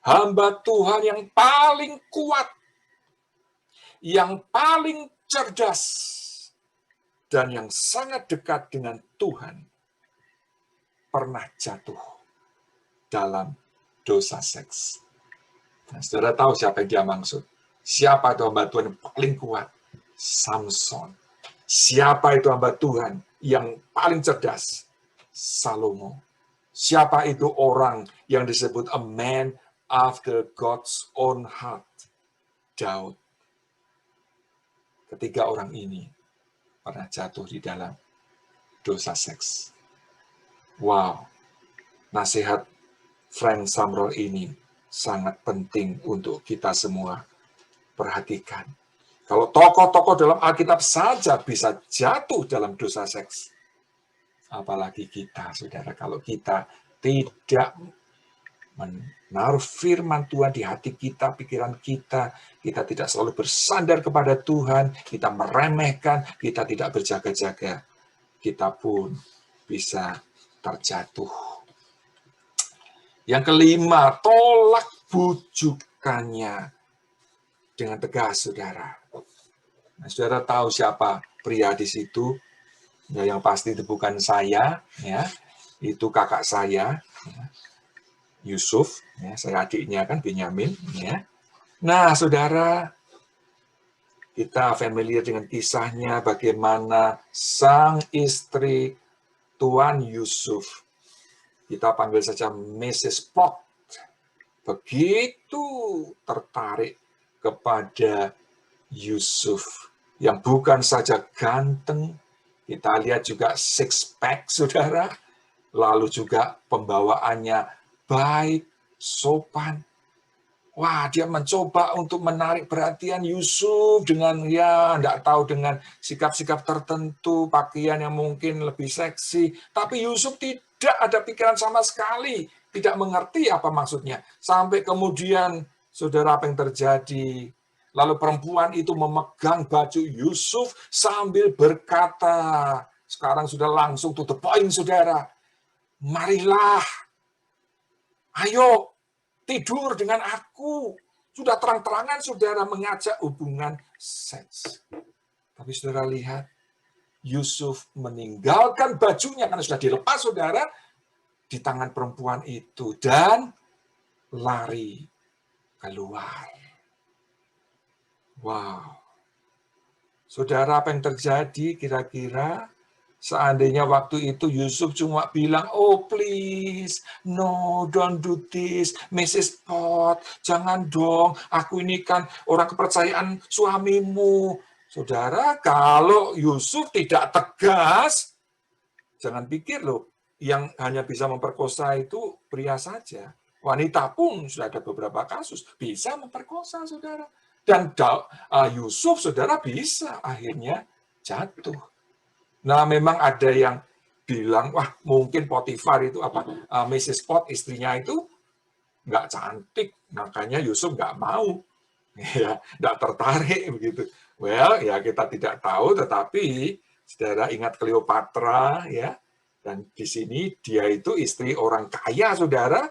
hamba Tuhan yang paling kuat, yang paling cerdas, dan yang sangat dekat dengan Tuhan, pernah jatuh dalam dosa seks. Nah, saudara tahu siapa yang dia maksud? Siapa itu hamba Tuhan yang paling kuat? Samson. Siapa itu hamba Tuhan yang paling cerdas? Salomo. Siapa itu orang yang disebut a man after God's own heart? Daud. Ketiga orang ini pernah jatuh di dalam dosa seks. Wow, nasihat Frank Sumrall ini sangat penting untuk kita semua perhatikan. Kalau tokoh-tokoh dalam Alkitab saja bisa jatuh dalam dosa seks, apalagi kita, saudara, kalau kita tidak menaruh firman Tuhan di hati kita, pikiran kita, kita tidak selalu bersandar kepada Tuhan, kita meremehkan, kita tidak berjaga-jaga, kita pun bisa terjatuh. Yang kelima, tolak bujukannya dengan tegas, saudara. Nah, saudara tahu siapa pria di situ? Ya, yang pasti itu bukan saya, ya. Itu kakak saya, ya. Yusuf, ya, saya adiknya kan Benyamin, ya. Nah, saudara, kita familiar dengan kisahnya bagaimana sang istri Tuan Yusuf, kita panggil saja Mrs. Pot, begitu tertarik kepada Yusuf yang bukan saja ganteng, kita lihat juga six pack, saudara, lalu juga pembawaannya baik, sopan. Wah, dia mencoba untuk menarik perhatian Yusuf dengan, ya, enggak tahu, dengan sikap-sikap tertentu, pakaian yang mungkin lebih seksi. Tapi Yusuf tidak ada pikiran sama sekali, tidak mengerti apa maksudnya. Sampai kemudian, saudara, apa yang terjadi? Lalu perempuan itu memegang baju Yusuf sambil berkata, sekarang sudah langsung to the point, saudara. Marilah, ayo, tidur dengan aku. Sudah terang-terangan saudara mengajak hubungan seks. Tapi saudara lihat, Yusuf meninggalkan bajunya karena sudah dilepas, saudara, di tangan perempuan itu dan lari keluar. Wow. Saudara, apa yang terjadi kira-kira? Seandainya waktu itu Yusuf cuma bilang, oh please, no, don't do this, Mrs. Pot, jangan dong, aku ini kan orang kepercayaan suamimu. Saudara, kalau Yusuf tidak tegas, jangan pikir loh, yang hanya bisa memperkosa itu pria saja. Wanita pun sudah ada beberapa kasus, bisa memperkosa, saudara. Dan Yusuf, saudara, bisa akhirnya jatuh. Nah, memang ada yang bilang, wah mungkin Potifar itu Mrs. Pot, istrinya itu nggak cantik, makanya Yusuf nggak mau, ya, nggak tertarik begitu. Well, ya kita tidak tahu, tetapi saudara ingat Cleopatra, ya, dan di sini dia itu istri orang kaya, saudara,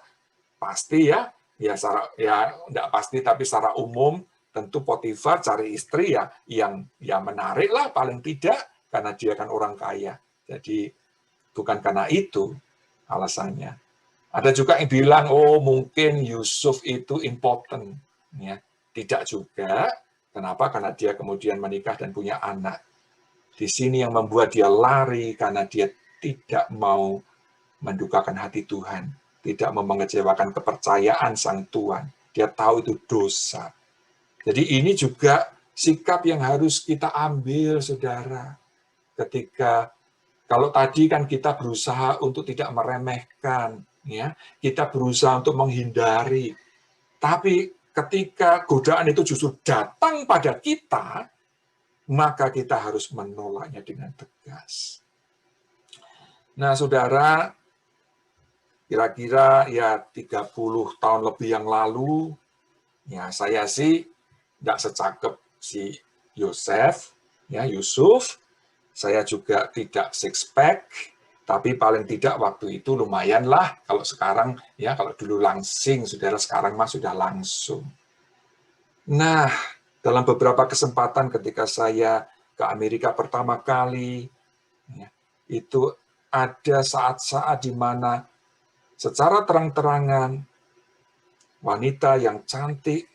pasti ya nggak pasti, tapi secara umum tentu Potifar cari istri ya yang menarik lah paling tidak. Karena dia kan orang kaya. Jadi bukan karena itu alasannya. Ada juga yang bilang, oh mungkin Yusuf itu impotent. Ya, tidak juga. Kenapa? Karena dia kemudian menikah dan punya anak. Di sini yang membuat dia lari karena dia tidak mau mendukakan hati Tuhan. Tidak mau mengecewakan kepercayaan sang Tuhan. Dia tahu itu dosa. Jadi ini juga sikap yang harus kita ambil, saudara. Ketika, kalau tadi kan kita berusaha untuk tidak meremehkan, ya, kita berusaha untuk menghindari. Tapi ketika godaan itu justru datang pada kita, maka kita harus menolaknya dengan tegas. Nah, saudara, kira-kira ya 30 tahun lebih yang lalu, ya saya sih nggak secakep si Yusuf, saya juga tidak six pack, tapi paling tidak waktu itu lumayan lah. Kalau sekarang, ya kalau dulu langsing, saudara, sekarang mah sudah langsung. Nah, dalam beberapa kesempatan ketika saya ke Amerika pertama kali, ya, itu ada saat-saat di mana secara terang-terangan wanita yang cantik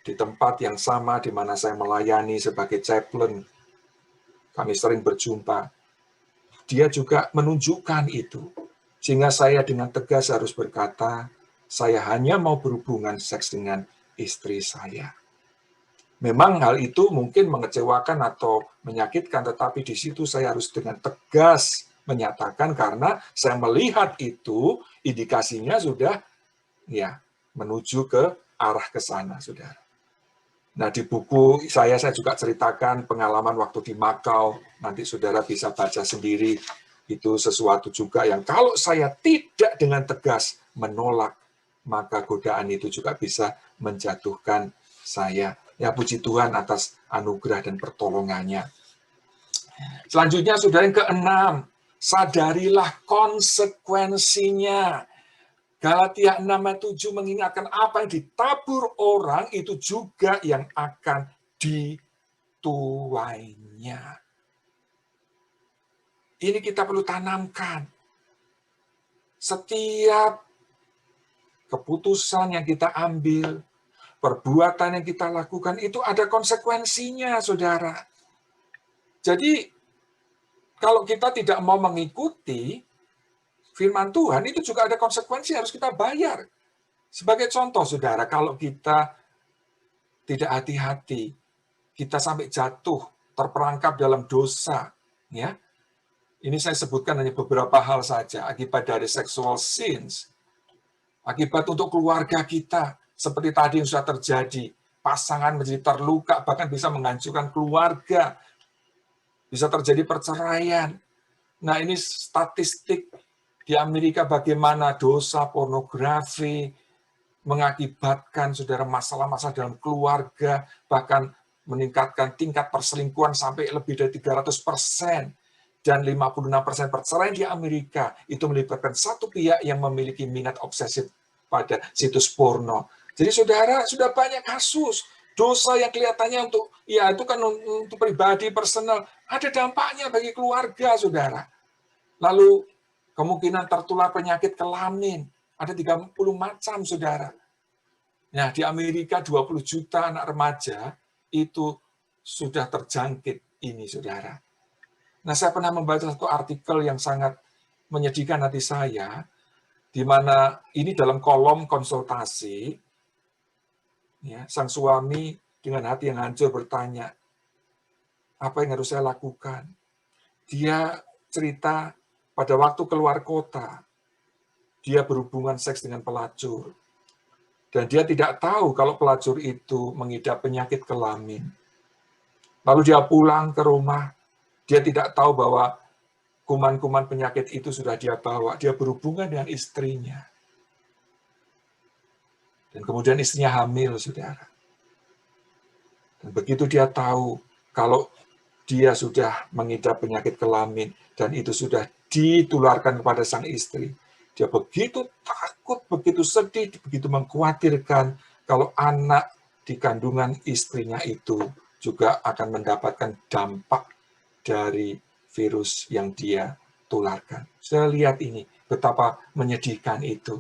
di tempat yang sama di mana saya melayani sebagai chaplain, kami sering berjumpa, dia juga menunjukkan itu. Sehingga saya dengan tegas harus berkata, saya hanya mau berhubungan seks dengan istri saya. Memang hal itu mungkin mengecewakan atau menyakitkan, tetapi di situ saya harus dengan tegas menyatakan karena saya melihat itu indikasinya sudah ya menuju ke arah ke sana, saudara. Nah, di buku saya juga ceritakan pengalaman waktu di Makau. Nanti saudara bisa baca sendiri. Itu sesuatu juga yang kalau saya tidak dengan tegas menolak, maka godaan itu juga bisa menjatuhkan saya. Ya, puji Tuhan atas anugerah dan pertolongannya. Selanjutnya, saudara, yang keenam, sadarilah konsekuensinya. Galatia 6 ayat 7 mengingatkan apa yang ditabur orang itu juga yang akan dituainya. Ini kita perlu tanamkan. Setiap keputusan yang kita ambil, perbuatan yang kita lakukan, itu ada konsekuensinya, saudara. Jadi, kalau kita tidak mau mengikuti firman Tuhan, itu juga ada konsekuensi harus kita bayar. Sebagai contoh, saudara, kalau kita tidak hati-hati, kita sampai jatuh, terperangkap dalam dosa, ya. Ini saya sebutkan hanya beberapa hal saja, akibat dari sexual sins, akibat untuk keluarga kita, seperti tadi yang sudah terjadi, pasangan menjadi terluka, bahkan bisa menghancurkan keluarga, bisa terjadi perceraian. Nah, ini statistik di Amerika bagaimana dosa pornografi mengakibatkan, saudara, masalah-masalah dalam keluarga, bahkan meningkatkan tingkat perselingkuhan sampai lebih dari 300%. Dan 56% perceraian di Amerika itu melibatkan satu pihak yang memiliki minat obsesif pada situs porno. Jadi saudara, sudah banyak kasus dosa yang kelihatannya untuk, ya itu kan untuk pribadi, personal, ada dampaknya bagi keluarga, saudara. Lalu kemungkinan tertular penyakit kelamin, ada 30 macam, saudara. Nah, di Amerika 20 juta anak remaja itu sudah terjangkit ini, saudara. Nah, saya pernah membaca satu artikel yang sangat menyedihkan hati saya, di mana ini dalam kolom konsultasi, ya, sang suami dengan hati yang hancur bertanya, apa yang harus saya lakukan? Dia cerita pada waktu keluar kota, dia berhubungan seks dengan pelacur. Dan dia tidak tahu kalau pelacur itu mengidap penyakit kelamin. Lalu dia pulang ke rumah, dia tidak tahu bahwa kuman-kuman penyakit itu sudah dia bawa. Dia berhubungan dengan istrinya. Dan kemudian istrinya hamil, saudara. Dan begitu dia tahu kalau dia sudah mengidap penyakit kelamin dan itu sudah ditularkan kepada sang istri, dia begitu takut, begitu sedih, begitu mengkhawatirkan kalau anak di kandungan istrinya itu juga akan mendapatkan dampak dari virus yang dia tularkan. Saya lihat ini, betapa menyedihkan itu.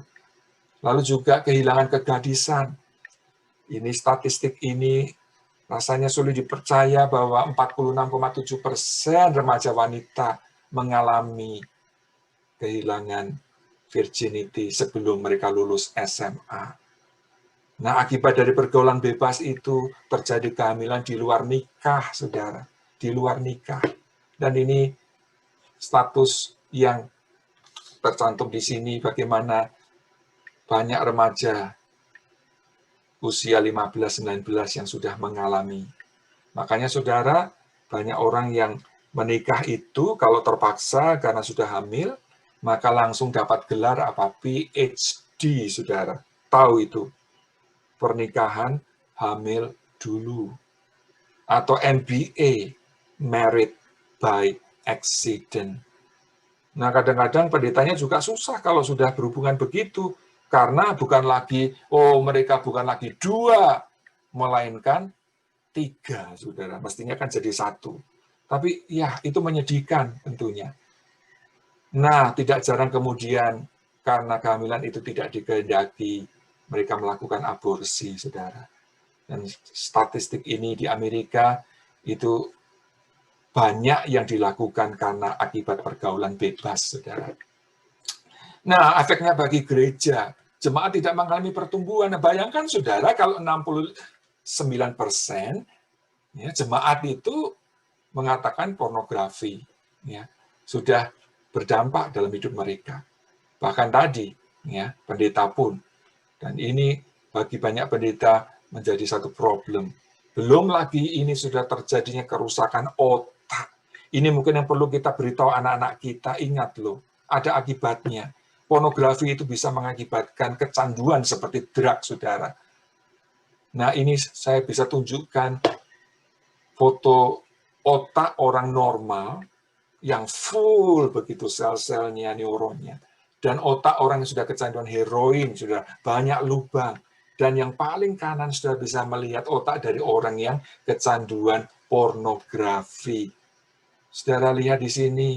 Lalu juga kehilangan kegadisan. Ini statistik ini rasanya sulit dipercaya bahwa 46,7% remaja wanita mengalami kehilangan virginity sebelum mereka lulus SMA. Nah, akibat dari pergaulan bebas itu terjadi kehamilan di luar nikah, saudara. Di luar nikah. Dan ini status yang tercantum di sini bagaimana banyak remaja usia 15-19 yang sudah mengalami. Makanya saudara, banyak orang yang menikah itu kalau terpaksa karena sudah hamil, maka langsung dapat gelar apa? PhD, saudara. Tahu itu, pernikahan hamil dulu. Atau MBA, Married by Accident. Nah, kadang-kadang pendetanya juga susah kalau sudah berhubungan begitu, karena bukan lagi, mereka bukan lagi dua, melainkan tiga, saudara. Mestinya kan jadi satu. Tapi ya, itu menyedihkan tentunya. Nah, tidak jarang kemudian, karena kehamilan itu tidak dikehendaki, mereka melakukan aborsi, saudara. Dan statistik ini di Amerika, itu banyak yang dilakukan karena akibat pergaulan bebas, saudara. Nah, efeknya bagi gereja, jemaat tidak mengalami pertumbuhan. Nah, bayangkan, saudara, kalau 69% ya, jemaat itu mengatakan pornografi ya, sudah berdampak dalam hidup mereka. Bahkan tadi, ya, pendeta pun. Dan ini bagi banyak pendeta menjadi satu problem. Belum lagi ini sudah terjadinya kerusakan otak. Ini mungkin yang perlu kita beritahu anak-anak kita, ingat loh, ada akibatnya. Pornografi itu bisa mengakibatkan kecanduan seperti drugs, saudara. Nah, ini saya bisa tunjukkan foto otak orang normal yang full begitu sel-selnya, neuronnya. Dan otak orang yang sudah kecanduan heroin, sudah banyak lubang. Dan yang paling kanan sudah bisa melihat otak dari orang yang kecanduan pornografi. Saudara lihat di sini,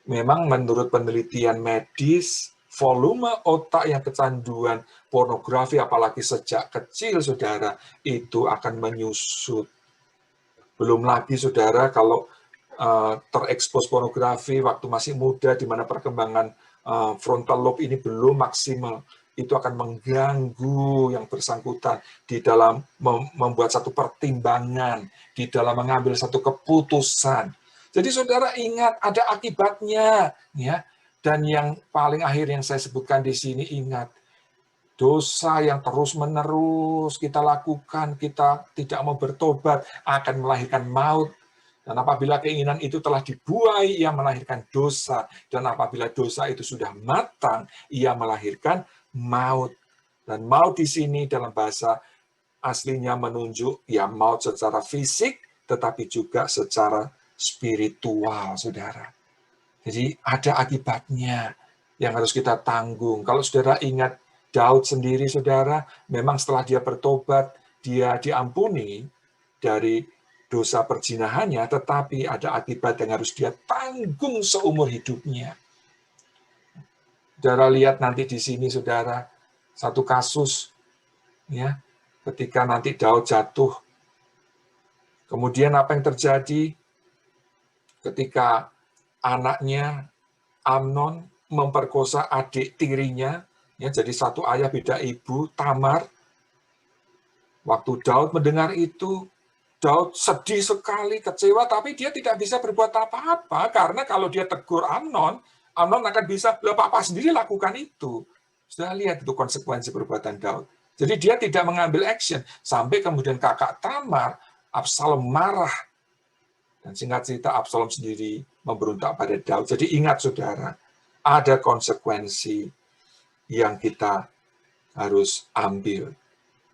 memang menurut penelitian medis, volume otak yang kecanduan pornografi, apalagi sejak kecil, saudara, itu akan menyusut. Belum lagi, saudara, kalau terekspos pornografi waktu masih muda, di mana perkembangan frontal lobe ini belum maksimal, itu akan mengganggu yang bersangkutan di dalam membuat satu pertimbangan, di dalam mengambil satu keputusan. Jadi saudara ingat, ada akibatnya, ya. Dan yang paling akhir yang saya sebutkan di sini, ingat, dosa yang terus-menerus kita lakukan, kita tidak mau bertobat, akan melahirkan maut. Dan apabila keinginan itu telah dibuai, ia melahirkan dosa. Dan apabila dosa itu sudah matang, ia melahirkan maut. Dan maut di sini dalam bahasa aslinya menunjuk ya maut secara fisik, tetapi juga secara spiritual, saudara. Jadi ada akibatnya yang harus kita tanggung. Kalau saudara ingat Daud sendiri, saudara, memang setelah dia bertobat, dia diampuni dari dosa perzinahannya, tetapi ada akibat yang harus dia tanggung seumur hidupnya. Saudara lihat nanti di sini, saudara, satu kasus, ya, ketika nanti Daud jatuh, kemudian apa yang terjadi ketika anaknya Amnon memperkosa adik tirinya, ya, jadi satu ayah beda ibu, Tamar. Waktu Daud mendengar itu, Daud sedih sekali, kecewa, tapi dia tidak bisa berbuat apa-apa, karena kalau dia tegur Amnon, Amnon akan bisa, papa sendiri lakukan itu. Sudah lihat itu konsekuensi perbuatan Daud. Jadi dia tidak mengambil action, sampai kemudian kakak Tamar, Absalom marah. Dan singkat cerita, Absalom sendiri memberontak pada Daud. Jadi ingat, saudara, ada konsekuensi yang kita harus ambil.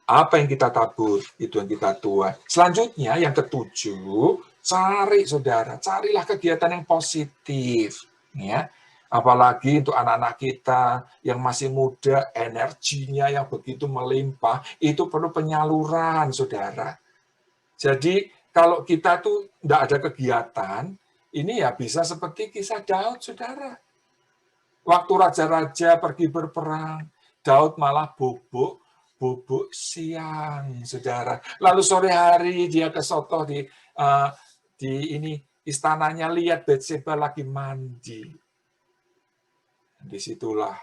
Apa yang kita tabur, itu yang kita tuai. Selanjutnya, yang ketujuh, cari, saudara. Carilah kegiatan yang positif. Ya. Apalagi untuk anak-anak kita yang masih muda, energinya yang begitu melimpah, itu perlu penyaluran, saudara. Jadi, kalau kita tuh tidak ada kegiatan, ini ya bisa seperti kisah Daud, saudara. Waktu raja-raja pergi berperang, Daud malah bubuk siang, saudara. Lalu sore hari dia ke soto di ini istananya, lihat Batseba lagi mandi. Disitulah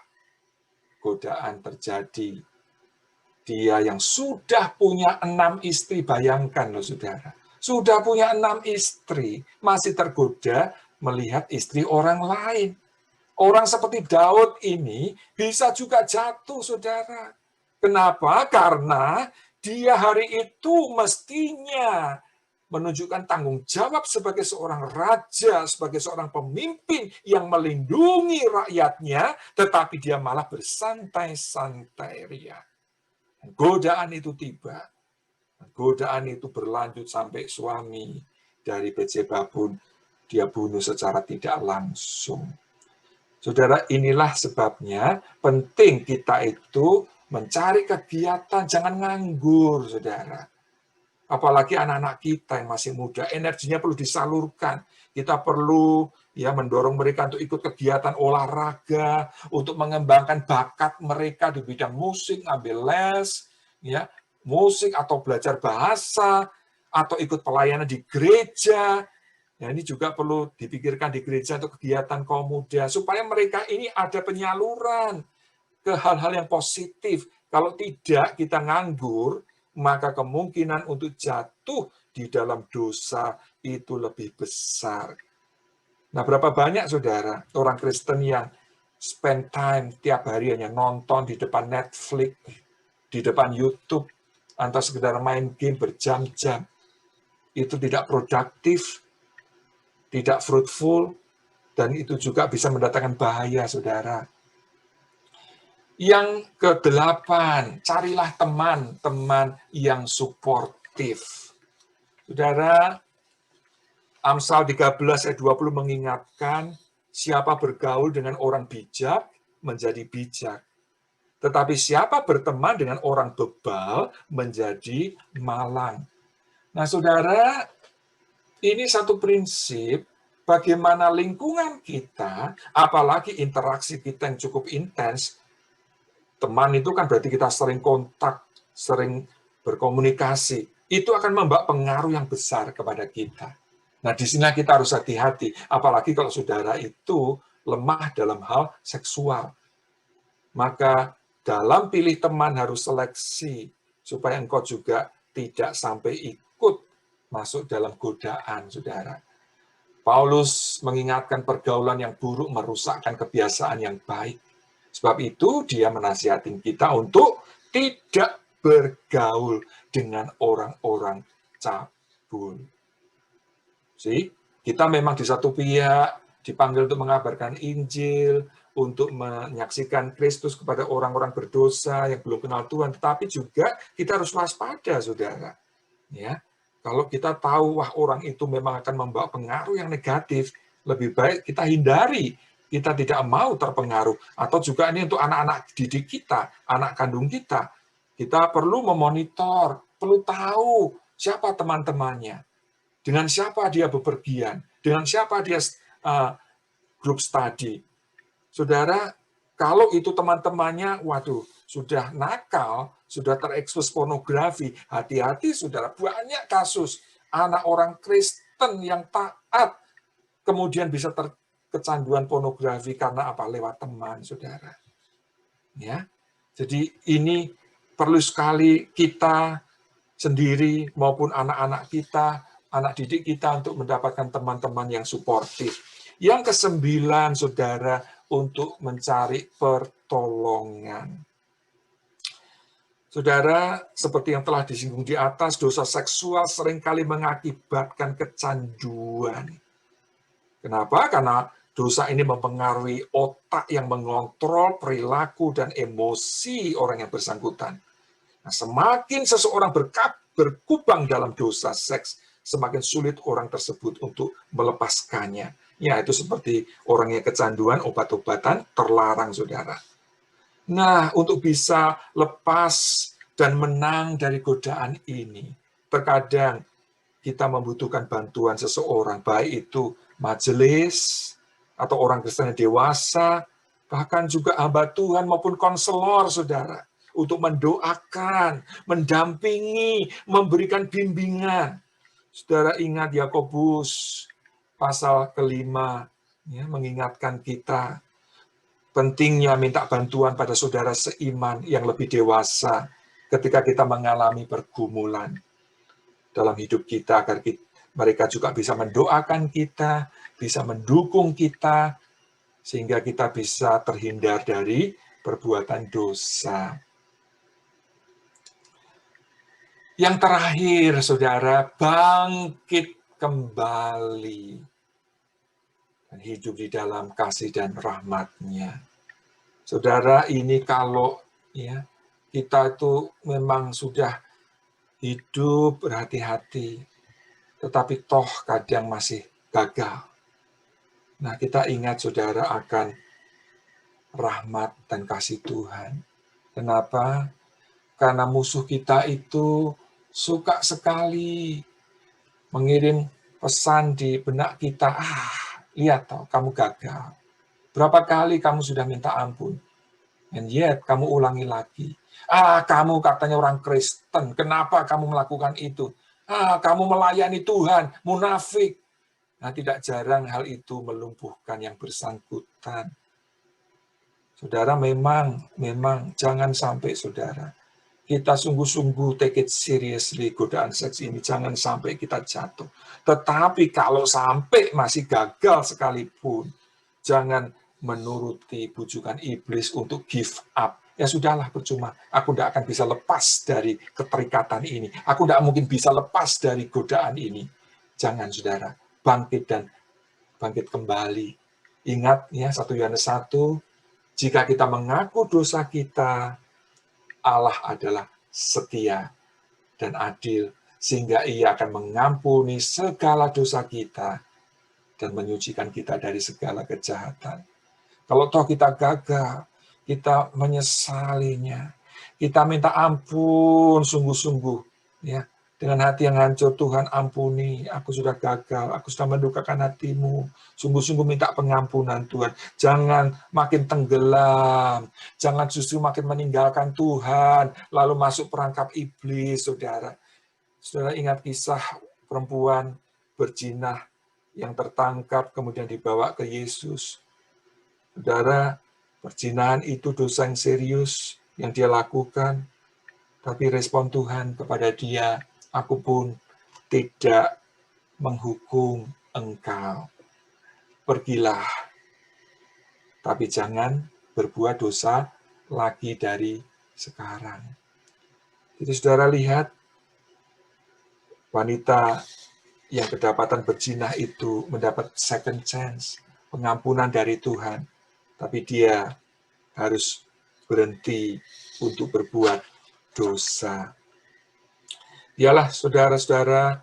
godaan terjadi. Dia yang sudah punya 6 istri, bayangkan loh saudara. Sudah punya 6 istri, masih tergoda melihat istri orang lain. Orang seperti Daud ini bisa juga jatuh, saudara. Kenapa? Karena dia hari itu mestinya menunjukkan tanggung jawab sebagai seorang raja, sebagai seorang pemimpin yang melindungi rakyatnya, tetapi dia malah bersantai-santai ria. Godaan itu tiba. Godaan itu berlanjut sampai suami dari Betseba pun dia bunuh secara tidak langsung. Saudara, inilah sebabnya penting kita itu mencari kegiatan, jangan nganggur, saudara. Apalagi anak-anak kita yang masih muda, energinya perlu disalurkan. Kita perlu ya mendorong mereka untuk ikut kegiatan olahraga, untuk mengembangkan bakat mereka di bidang musik, ambil les, ya, musik atau belajar bahasa, atau ikut pelayanan di gereja. Ya, ini juga perlu dipikirkan di gereja untuk kegiatan kaum muda, supaya mereka ini ada penyaluran ke hal-hal yang positif. Kalau tidak, kita nganggur, maka kemungkinan untuk jatuh di dalam dosa itu lebih besar. Nah, berapa banyak, saudara, orang Kristen yang spend time tiap hari hanya nonton di depan Netflix, di depan YouTube, atau sekedar main game berjam-jam. Itu tidak produktif, tidak fruitful, dan itu juga bisa mendatangkan bahaya, saudara. Yang ke-8, carilah teman-teman yang suportif. Saudara, Amsal 13 ayat 20 mengingatkan, siapa bergaul dengan orang bijak, menjadi bijak. Tetapi siapa berteman dengan orang bebal, menjadi malang. Nah, saudara, ini satu prinsip bagaimana lingkungan kita, apalagi interaksi kita yang cukup intens. Teman itu kan berarti kita sering kontak, sering berkomunikasi. Itu akan membawa pengaruh yang besar kepada kita. Nah, di sini kita harus hati-hati, apalagi kalau saudara itu lemah dalam hal seksual. Maka dalam pilih teman harus seleksi, supaya engkau juga tidak sampai ikut masuk dalam godaan, saudara. Paulus mengingatkan pergaulan yang buruk merusakkan kebiasaan yang baik. Sebab itu dia menasihatin kita untuk tidak bergaul dengan orang-orang cabul. Kita memang di satu pihak dipanggil untuk mengabarkan Injil, untuk menyaksikan Kristus kepada orang-orang berdosa yang belum kenal Tuhan, tetapi juga kita harus waspada, saudara. Ya, kalau kita tahu wah orang itu memang akan membawa pengaruh yang negatif, lebih baik kita hindari. Kita tidak mau terpengaruh. Atau juga ini untuk anak-anak didik kita, anak kandung kita. Kita perlu memonitor, perlu tahu siapa teman-temannya, dengan siapa dia bepergian, dengan siapa dia group study. Saudara, kalau itu teman-temannya, waduh, sudah nakal, sudah terekspos pornografi, hati-hati, saudara. Banyak kasus anak orang Kristen yang taat, kemudian bisa kecanduan pornografi karena apa? Lewat teman, saudara. Ya, jadi ini perlu sekali kita sendiri maupun anak-anak kita, anak didik kita untuk mendapatkan teman-teman yang suportif. Yang ke-9, saudara, untuk mencari pertolongan. Saudara, seperti yang telah disinggung di atas, dosa seksual seringkali mengakibatkan kecanduan. Kenapa? Karena dosa ini mempengaruhi otak yang mengontrol perilaku dan emosi orang yang bersangkutan. Nah, semakin seseorang berkubang dalam dosa seks, semakin sulit orang tersebut untuk melepaskannya. Ya, itu seperti orang yang kecanduan obat-obatan terlarang, saudara. Nah, untuk bisa lepas dan menang dari godaan ini, terkadang kita membutuhkan bantuan seseorang, baik itu majelis, atau orang Kristen yang dewasa, bahkan juga hamba Tuhan maupun konselor, saudara, untuk mendoakan, mendampingi, memberikan bimbingan. Saudara ingat Yakobus pasal ke-5, ya, mengingatkan kita pentingnya minta bantuan pada saudara seiman yang lebih dewasa. ketika kita mengalami pergumulan dalam hidup kita, agar mereka juga bisa mendoakan kita, bisa mendukung kita, sehingga kita bisa terhindar dari perbuatan dosa. Yang terakhir, saudara, bangkit kembali dan hidup di dalam kasih dan rahmat-Nya. Saudara, ini kalau ya kita itu memang sudah hidup berhati-hati, tetapi toh kadang masih gagal. Nah, kita ingat, saudara, akan rahmat dan kasih Tuhan. Kenapa? Karena musuh kita itu suka sekali mengirim pesan di benak kita, lihat toh, kamu gagal. Berapa kali kamu sudah minta ampun, and yet kamu ulangi lagi. Kamu katanya orang Kristen, kenapa kamu melakukan itu? Kamu melayani Tuhan, munafik. Nah, tidak jarang hal itu melumpuhkan yang bersangkutan. Saudara, memang jangan sampai, saudara, kita sungguh-sungguh take it seriously, godaan seks ini, jangan sampai kita jatuh. Tetapi kalau sampai masih gagal sekalipun, jangan menuruti bujukan iblis untuk give up. Ya sudahlah, percuma. Aku tidak akan bisa lepas dari keterikatan ini. Aku tidak mungkin bisa lepas dari godaan ini. Jangan, saudara. Bangkit kembali. Ingat ya, 1 Yohanes 1, jika kita mengaku dosa kita, Allah adalah setia dan adil, sehingga Ia akan mengampuni segala dosa kita dan menyucikan kita dari segala kejahatan. Kalau toh kita gagal, kita menyesalinya, kita minta ampun sungguh-sungguh, ya, dengan hati yang hancur, Tuhan ampuni, aku sudah gagal, aku sudah mendukakan hatimu, sungguh-sungguh minta pengampunan Tuhan. Jangan makin tenggelam, jangan justru makin meninggalkan Tuhan, lalu masuk perangkap iblis, saudara. Saudara ingat kisah perempuan berzinah yang tertangkap kemudian dibawa ke Yesus. Saudara, perzinahan itu dosa yang serius yang dia lakukan, tapi respon Tuhan kepada dia, aku pun tidak menghukum engkau. Pergilah, tapi jangan berbuat dosa lagi dari sekarang. Jadi saudara lihat, wanita yang kedapatan berzina itu mendapat second chance, pengampunan dari Tuhan. Tapi dia harus berhenti untuk berbuat dosa. Biarlah saudara-saudara,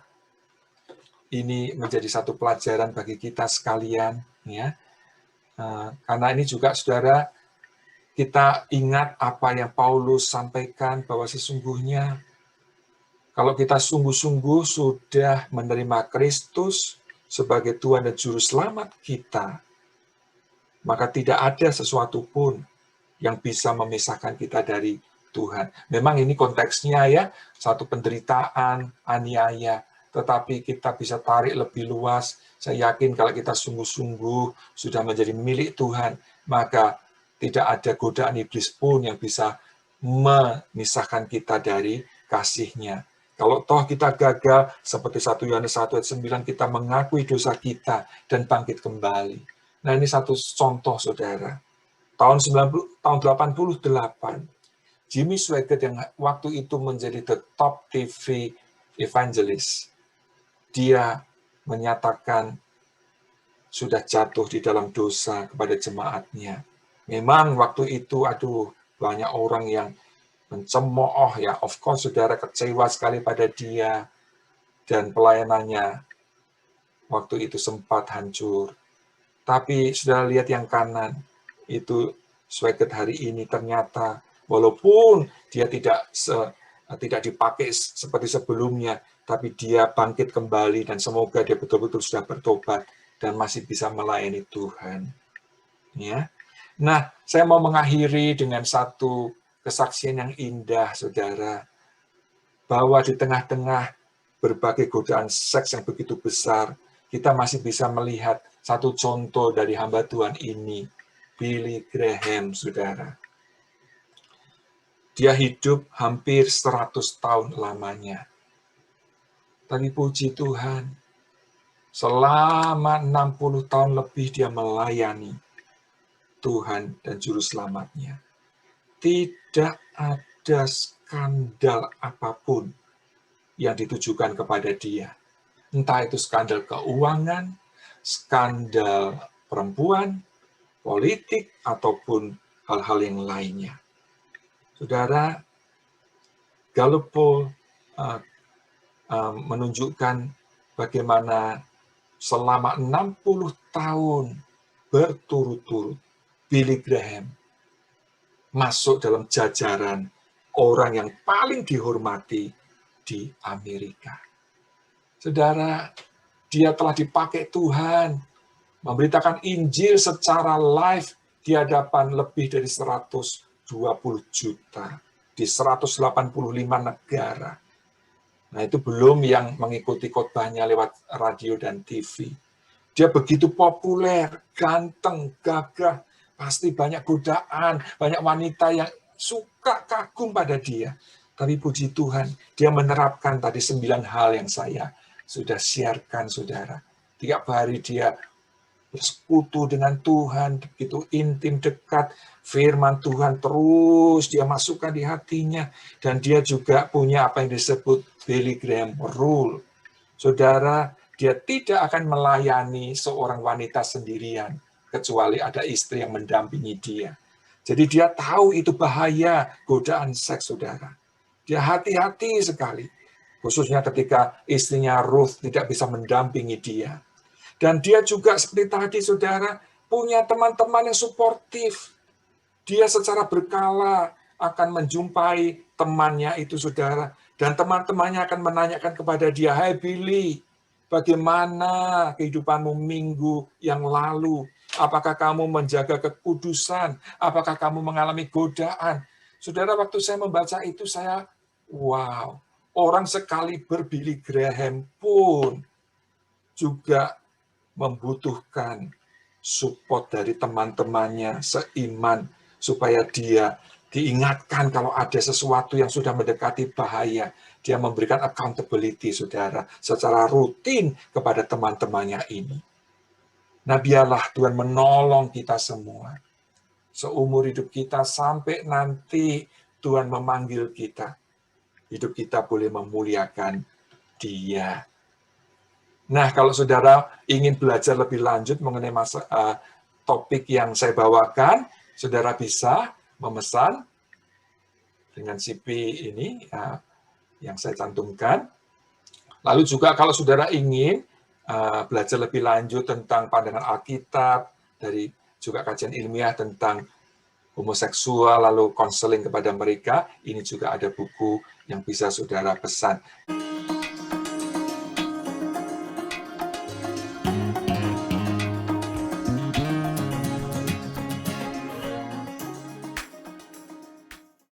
ini menjadi satu pelajaran bagi kita sekalian, ya. Karena ini juga, saudara, kita ingat apa yang Paulus sampaikan, bahwa sesungguhnya kalau kita sungguh-sungguh sudah menerima Kristus sebagai Tuhan dan Juru Selamat kita, maka tidak ada sesuatu pun yang bisa memisahkan kita dari Tuhan. Memang ini konteksnya ya, satu penderitaan, aniaya, tetapi kita bisa tarik lebih luas. Saya yakin kalau kita sungguh-sungguh sudah menjadi milik Tuhan, maka tidak ada godaan iblis pun yang bisa memisahkan kita dari kasih-Nya. Kalau toh kita gagal, seperti 1 Yohanes 1 ayat 9, kita mengakui dosa kita dan bangkit kembali. Nah, ini satu contoh, saudara. Tahun 88, Jimmy Swaggart yang waktu itu menjadi the top TV evangelist, dia menyatakan sudah jatuh di dalam dosa kepada jemaatnya. Memang waktu itu, banyak orang yang mencemooh, ya, of course, saudara, kecewa sekali pada dia, dan pelayanannya waktu itu sempat hancur. Tapi saudara lihat yang kanan, itu Swaggart hari ini ternyata walaupun dia tidak dipakai seperti sebelumnya, tapi dia bangkit kembali, dan semoga dia betul-betul sudah bertobat dan masih bisa melayani Tuhan. Ya. Nah, saya mau mengakhiri dengan satu kesaksian yang indah, saudara, bahwa di tengah-tengah berbagai godaan seks yang begitu besar, kita masih bisa melihat satu contoh dari hamba Tuhan ini, Billy Graham, saudara. Dia hidup hampir 100 tahun lamanya. Tapi puji Tuhan, selama 60 tahun lebih dia melayani Tuhan dan Juru Selamatnya. Tidak ada skandal apapun yang ditujukan kepada dia. Entah itu skandal keuangan, skandal perempuan, politik, ataupun hal-hal yang lainnya. Saudara, Gallup Poll menunjukkan bagaimana selama 60 tahun berturut-turut Billy Graham masuk dalam jajaran orang yang paling dihormati di Amerika. Saudara, dia telah dipakai Tuhan memberitakan Injil secara live di hadapan lebih dari 120 juta di 185 negara. Nah, itu belum yang mengikuti khotbahnya lewat radio dan TV. Dia begitu populer, ganteng, gagah, pasti banyak godaan, banyak wanita yang suka kagum pada dia. Tapi puji Tuhan, dia menerapkan tadi 9 hal yang saya sudah siarkan, saudara. Tiap hari dia bersekutu dengan Tuhan, begitu intim, dekat, firman Tuhan terus dia masukkan di hatinya, dan dia juga punya apa yang disebut Billy Graham Rule. Saudara, dia tidak akan melayani seorang wanita sendirian, kecuali ada istri yang mendampingi dia. Jadi dia tahu itu bahaya godaan seks, saudara. Dia hati-hati sekali, khususnya ketika istrinya Ruth tidak bisa mendampingi dia. Dan dia juga seperti tadi, saudara, punya teman-teman yang suportif. Dia secara berkala akan menjumpai temannya itu, saudara. Dan teman-temannya akan menanyakan kepada dia, "Hai Billy, bagaimana kehidupanmu minggu yang lalu? Apakah kamu menjaga kekudusan? Apakah kamu mengalami godaan?" Saudara, waktu saya membaca itu, wow, orang sekaliber Billy Graham pun juga membutuhkan support dari teman-temannya seiman, supaya dia diingatkan kalau ada sesuatu yang sudah mendekati bahaya. Dia memberikan accountability, saudara, secara rutin kepada teman-temannya ini. Nah, biarlah Tuhan menolong kita semua. Seumur hidup kita sampai nanti Tuhan memanggil kita, hidup kita boleh memuliakan Dia. Nah, kalau saudara ingin belajar lebih lanjut mengenai topik yang saya bawakan, saudara bisa memesan dengan CP ini yang saya cantumkan. Lalu juga kalau saudara ingin belajar lebih lanjut tentang pandangan Alkitab, dari juga kajian ilmiah tentang homoseksual, lalu konseling kepada mereka, ini juga ada buku yang bisa saudara pesan.